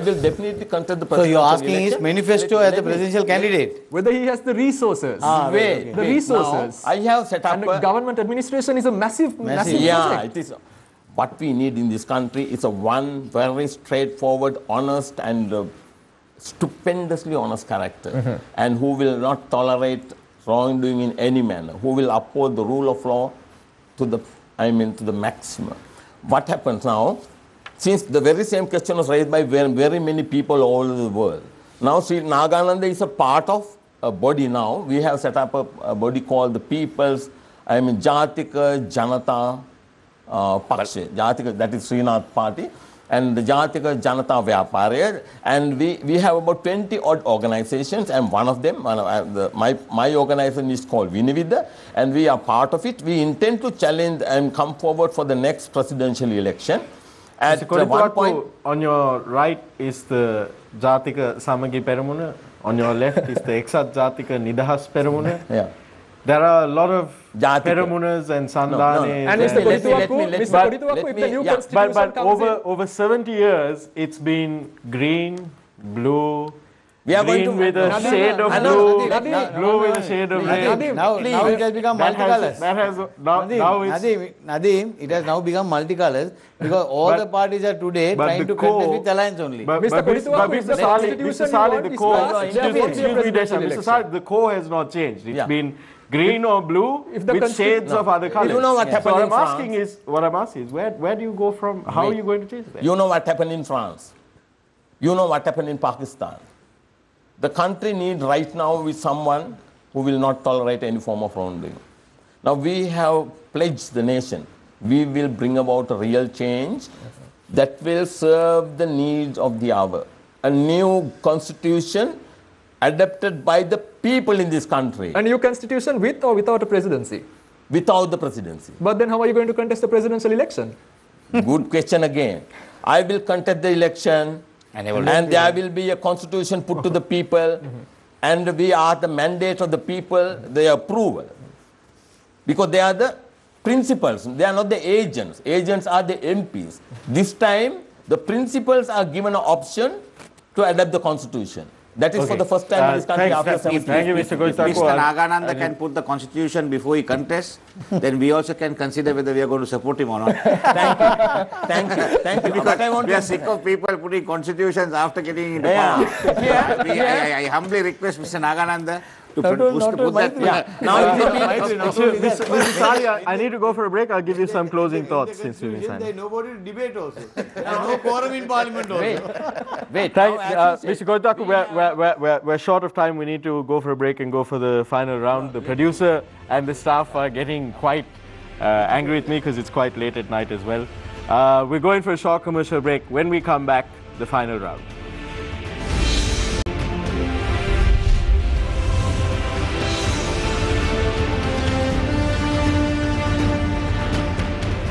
will definitely contest the presidential election. So you're asking his manifesto as the presidential candidate? Whether he has the resources. The resources. Now, I have set up. And government administration is a massive Yeah, project. it is. What we need in this country is a one very straightforward, honest and stupendously honest character, and who will not tolerate wrongdoing in any manner, who will uphold the rule of law to the maximum. What happens now, since the very same question was raised by very many people all over the world, now Sri Nagananda is a part of a body now. We have set up a body called the People's, Jatika Janata Pakshe, Jatika, that is Srinath Party, and the Jatika Janata Vyapare, and we have about 20 odd organizations, and one of them, my organization is called Vinivida, and we are part of it. We intend to challenge and come forward for the next presidential election. At one point, on your right is the Jatika Samagi Peramuna, on your left is the Eksat Jatika Nidahas Peramuna. Yeah. There are a lot of Peramunas and Sandanes. And Mr. Kodituaku, if the new constitution but comes over 70 years, it's been green, blue, we are green going to with a shade of blue, blue with a shade of red. Now it has become multicolors. Nadeem, it has now become multicolors because all the parties are today trying to contest with alliance only. Mr. Salih, the core has not changed. It's been green or blue with shades of other colors. You know what happened in France? What I'm asking is, where do you go from? How are you going to change that? You know what happened in France. You know what happened in Pakistan. The country needs right now with someone who will not tolerate any form of wrongdoing. Now we have pledged the nation. We will bring about a real change that will serve the needs of the hour. A new constitution adopted by the people in this country. A new constitution with or without a presidency? Without the presidency. But then how are you going to contest the presidential election? Good question again. I will contest the election and there will be a constitution put to the people and we are the mandate of the people, their approval. Because they are the principals, they are not the agents. Agents are the MPs. This time, the principals are given an option to adopt the constitution. That is for the first time in this country after 70 years. Thank you, Mr. Gautham. If Mr. Nagananda can put the constitution before he contests, then we also can consider whether we are going to support him or not. Thank you. Because we are sick of people putting constitutions after getting into power. I humbly request Mr. Nagananda to put that. Mr. Salih, I need to go for a break. I'll give you some closing thoughts since we've been signing. There is nobody to debate also. There is no quorum in parliament also. Wait. Mr. Gautham, we're short of time. We need to go for a break and go for the final round. The producer and the staff are getting quite angry with me because it's quite late at night as well. We're going for a short commercial break. When we come back, the final round.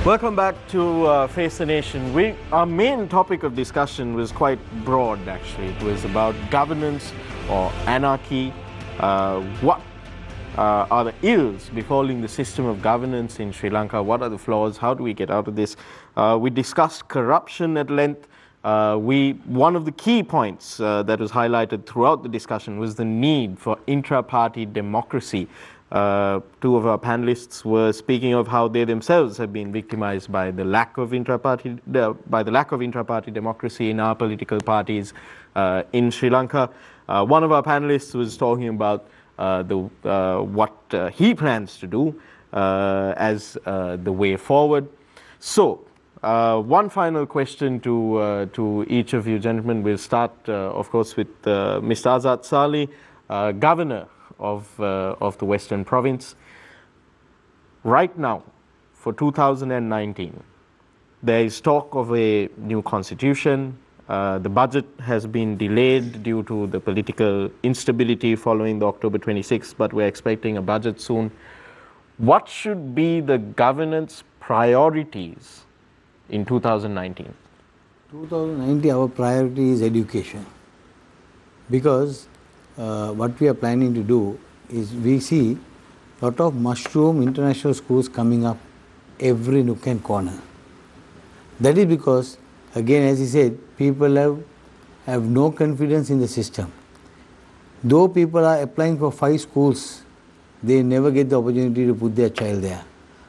Welcome back to Face the Nation. Our main topic of discussion was quite broad, actually. It was about governance or anarchy. What are the ills befalling the system of governance in Sri Lanka? What are the flaws? How do we get out of this? We discussed corruption at length. One of the key points that was highlighted throughout the discussion was the need for intra-party democracy. Two of our panelists were speaking of how they themselves have been victimized by the lack of intra-party democracy in our political parties in Sri Lanka. One of our panelists was talking about what he plans to do as the way forward. So, one final question to each of you gentlemen. We'll start, of course, with Mr. Azad Salih, Governor of the Western Province. Right now, for 2019, there is talk of a new constitution. The budget has been delayed due to the political instability following the October 26th, but we're expecting a budget soon. What should be the governance priorities in 2019? 2019, our priority is education. Because what we are planning to do is we see a lot of mushroom international schools coming up every nook and corner. That is because, again, as he said, people have no confidence in the system. Though people are applying for 5 schools, they never get the opportunity to put their child there.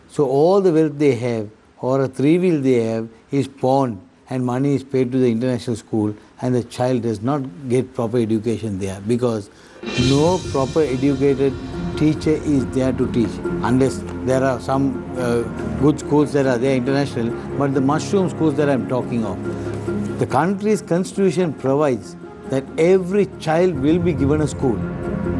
So all the wealth they have or a 3-wheel they have is pawned and money is paid to the international school, and the child does not get proper education there because no proper educated teacher is there to teach, unless there are some good schools that are there international, but the mushroom schools that I am talking of. The country's constitution provides that every child will be given a school,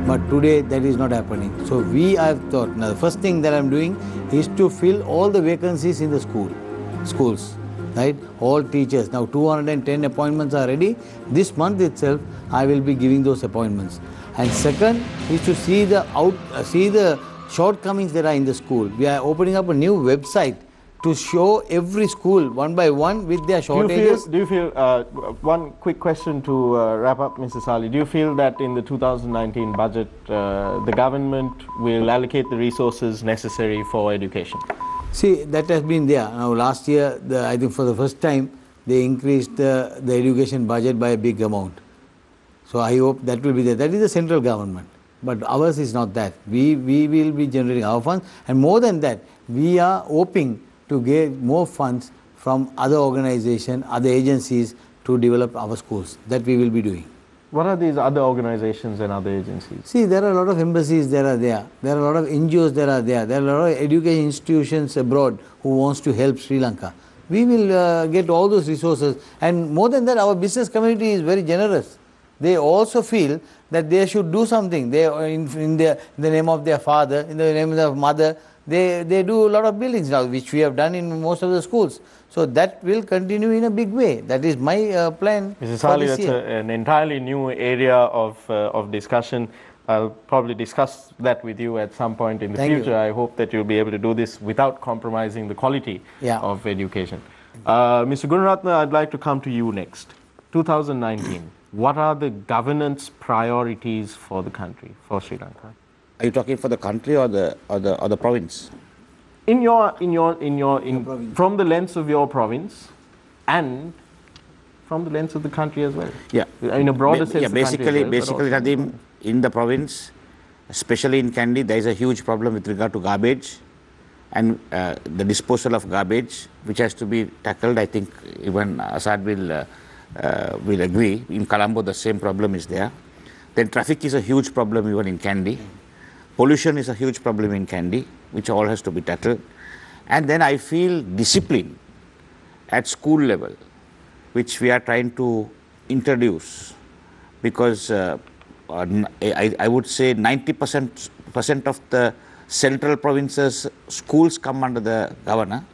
but today that is not happening. So we have thought, now the first thing that I am doing is to fill all the vacancies in the schools. Right? All teachers. Now 210 appointments are ready. This month itself, I will be giving those appointments. And second is to see the shortcomings that are in the school. We are opening up a new website to show every school one by one with their shortages. Do you feel one quick question to wrap up, Mrs. Ali. Do you feel that in the 2019 budget, the government will allocate the resources necessary for education? See, that has been there. Now last year, I think for the first time, they increased the education budget by a big amount. So I hope that will be there. That is the central government. But ours is not that. We will be generating our funds. And more than that, we are hoping to get more funds from other organizations, other agencies to develop our schools. That we will be doing. What are these other organizations and other agencies? See, there are a lot of embassies that are there. There are a lot of NGOs that are there. There are a lot of education institutions abroad who wants to help Sri Lanka. We will get all those resources. And more than that, our business community is very generous. They also feel that they should do something. They, in the name of their father, in the name of their mother, they do a lot of buildings now, which we have done in most of the schools. So that will continue in a big way. That is my plan. Mrs. Ali, that's an entirely new area of discussion. I'll probably discuss that with you at some point in the future. I hope that you'll be able to do this without compromising the quality of education. Mr. Gunaratna, I'd like to come to you next. 2019. What are the governance priorities for the country, for Sri Lanka? Are you talking for the country or the province? From the lens of your province and from the lens of the country as well. Yeah. In a broader sense. Yeah, basically, Nadeem, in the province, especially in Kandy, there is a huge problem with regard to garbage and the disposal of garbage, which has to be tackled. I think even Asad will agree. In Colombo, the same problem is there. Then traffic is a huge problem even in Kandy. Pollution is a huge problem in Kandy, which all has to be tackled. And then I feel discipline at school level, which we are trying to introduce, because I would say 90% of the central provinces schools come under the governor.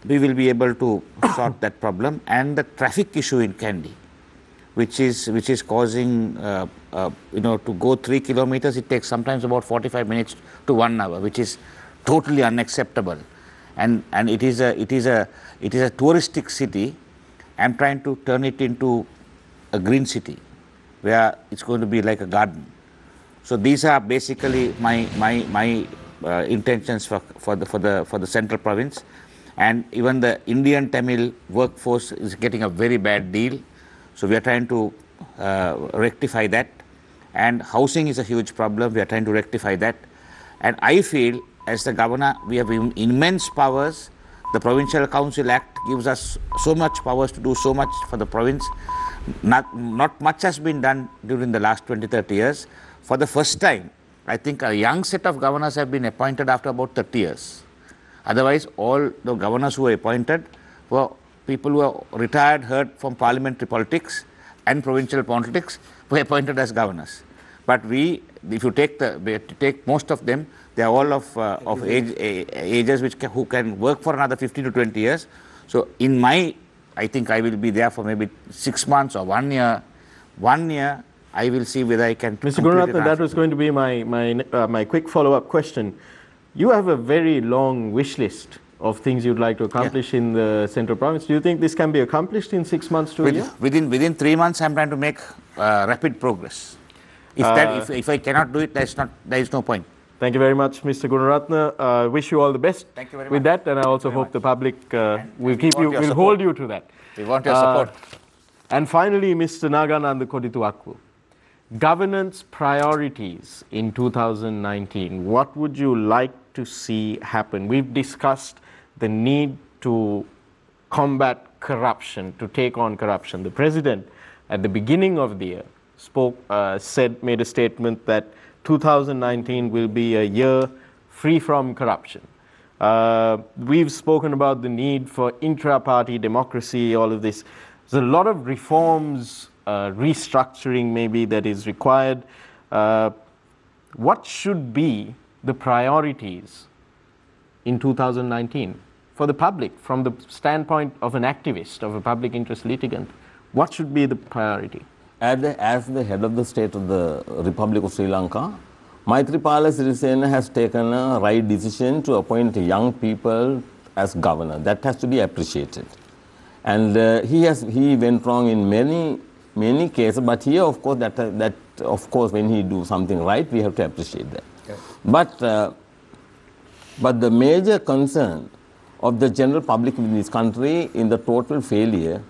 We will be able to sort that problem. And the traffic issue in Kandy, which is causing to go 3 kilometers, it takes sometimes about 45 minutes to 1 hour, which is totally unacceptable. And it is a touristic city. I'm trying to turn it into a green city where it's going to be like a garden. So these are basically my intentions for the central province. And even the Indian Tamil workforce is getting a very bad deal. So we are trying to rectify that. And housing is a huge problem. We are trying to rectify that. And I feel, as the governor, we have immense powers. The Provincial Council Act gives us so much powers to do so much for the province. Not much has been done during the last 20-30 years. For the first time, I think a young set of governors have been appointed after about 30 years. Otherwise, all the governors who were appointed were people who are retired, heard from parliamentary politics and provincial politics, were appointed as governors. But if you take most of them, they are all of ages who can work for another 15 to 20 years. So I think I will be there for maybe 6 months or 1 year. 1 year, I will see whether I can. Mr. Gunaratna, that was going to be my quick follow-up question. You have a very long wish list of things you'd like to accomplish in the central province. Do you think this can be accomplished in 6 months to a year? Within 3 months, I'm trying to make rapid progress. If I cannot do it, there is no point. Thank you very much, Mr. Gunaratne. Wish you all the best with that, and I also hope the public will hold you to that. We want your support. And finally, Mr. Nagananda Kodituaku, governance priorities in 2019. What would you like to see happen? We've discussed the need to combat corruption, to take on corruption. The President, at the beginning of the year, made a statement that 2019 will be a year free from corruption. We've spoken about the need for intra-party democracy, all of this. There's a lot of reforms, restructuring maybe that is required. What should be the priorities in 2019 for the public, from the standpoint of an activist, of a public interest litigant? What should be the priority? As the head of the state of the Republic of Sri Lanka, Maithripala Sirisena has taken a right decision to appoint young people as governor. That has to be appreciated. And he went wrong in many cases, but here, of course, of course, when he do something right, we have to appreciate that. Okay. But the major concern of the general public in this country in the total failure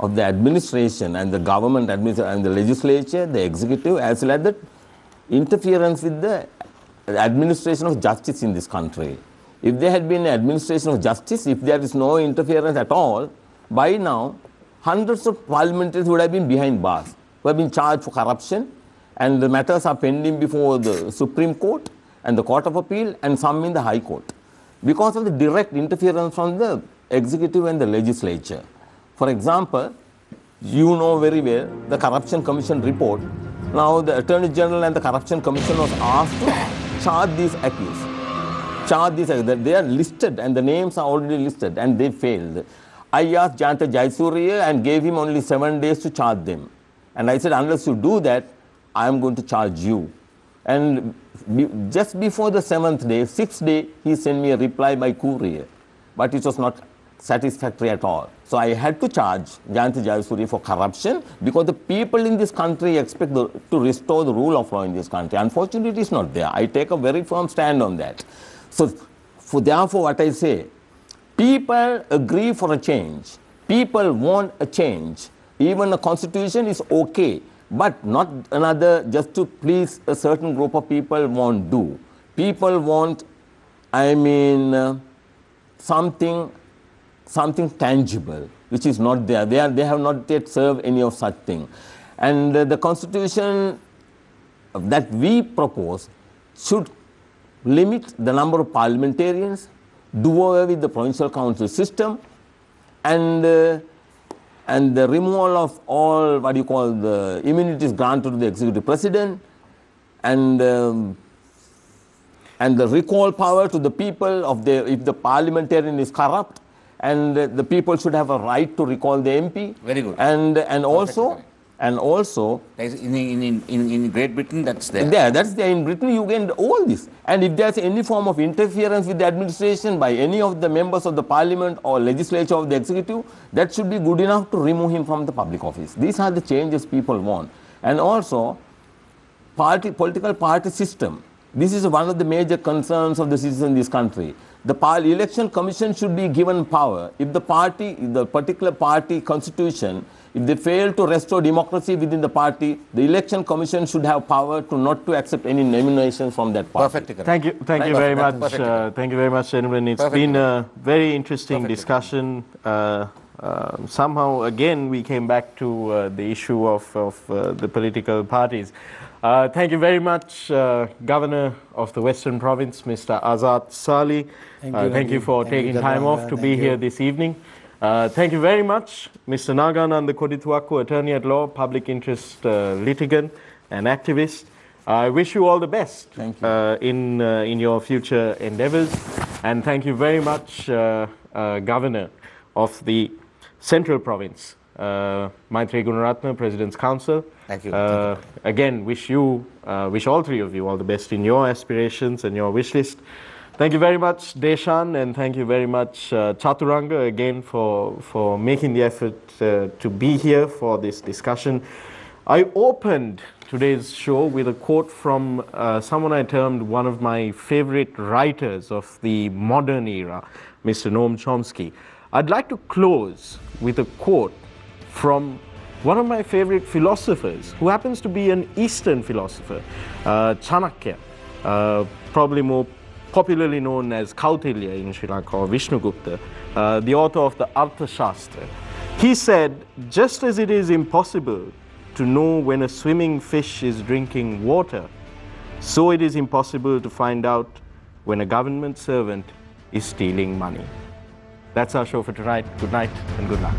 of the administration and the government and the legislature, the executive, as well as the interference with the administration of justice in this country. If there had been an administration of justice, if there is no interference at all, by now, hundreds of parliamentarians would have been behind bars, who have been charged for corruption, and the matters are pending before the Supreme Court and the Court of Appeal, and some in the High Court, because of the direct interference from the executive and the legislature. For example, you know very well the Corruption Commission report. Now the Attorney General and the Corruption Commission was asked to charge these accused. They are listed and the names are already listed, and they failed. I asked Jayanta Jayasuriya and gave him only 7 days to charge them. And I said, unless you do that, I am going to charge you. And just before the 7th day, 6th day, he sent me a reply by courier. But it was not satisfactory at all. So I had to charge Jayanta Jayasuriya for corruption, because the people in this country expect to restore the rule of law in this country. Unfortunately, it is not there. I take a very firm stand on that. So therefore, what I say, people agree for a change. People want a change. Even a constitution is okay, but not another just to please a certain group of people won't do. People want, something tangible, which is not there. They have not yet served any of such thing. And the constitution that we propose should limit the number of parliamentarians, do away with the provincial council system, and the removal of all the immunities granted to the executive president, and the recall power to the people if the parliamentarian is corrupt, and the people should have a right to recall the MP. Very good. And also in Great Britain, that's there. That's there. In Britain, you get all this. And if there's any form of interference with the administration by any of the members of the parliament or legislature of the executive, that should be good enough to remove him from the public office. These are the changes people want. And also, political party system. This is one of the major concerns of the citizens in this country. The election commission should be given power. If the particular party constitution, if they fail to restore democracy within the party, the election commission should have power not to accept any nominations from that party. Perfectly correct. Thank you very much. Thank you very much, gentlemen. It's been a very interesting discussion. Somehow, again, we came back to the issue of the political parties. Thank you very much, Governor of the Western Province, Mr. Azad Salih. Thank you for taking time off to be here this evening. Thank you very much, Mr. Nagananda Kodituaku, Attorney at Law, Public Interest Litigant and Activist. I wish you all the best in your future endeavors. And thank you very much, Governor of the Central Province, Maitri Gunaratne, President's Council. Thank you. Again, wish all three of you all the best in your aspirations and your wish list. Thank you very much, Deshan, and thank you very much, Chaturanga, again for making the effort to be here for this discussion. I opened today's show with a quote from someone I termed one of my favorite writers of the modern era, Mr. Noam Chomsky. I'd like to close with a quote from one of my favorite philosophers, who happens to be an Eastern philosopher, Chanakya, probably more popularly known as Kautilya in Sri Lanka, or Vishnugupta, the author of the Arthashastra. He said, just as it is impossible to know when a swimming fish is drinking water, so it is impossible to find out when a government servant is stealing money. That's our show for tonight. Good night and good luck.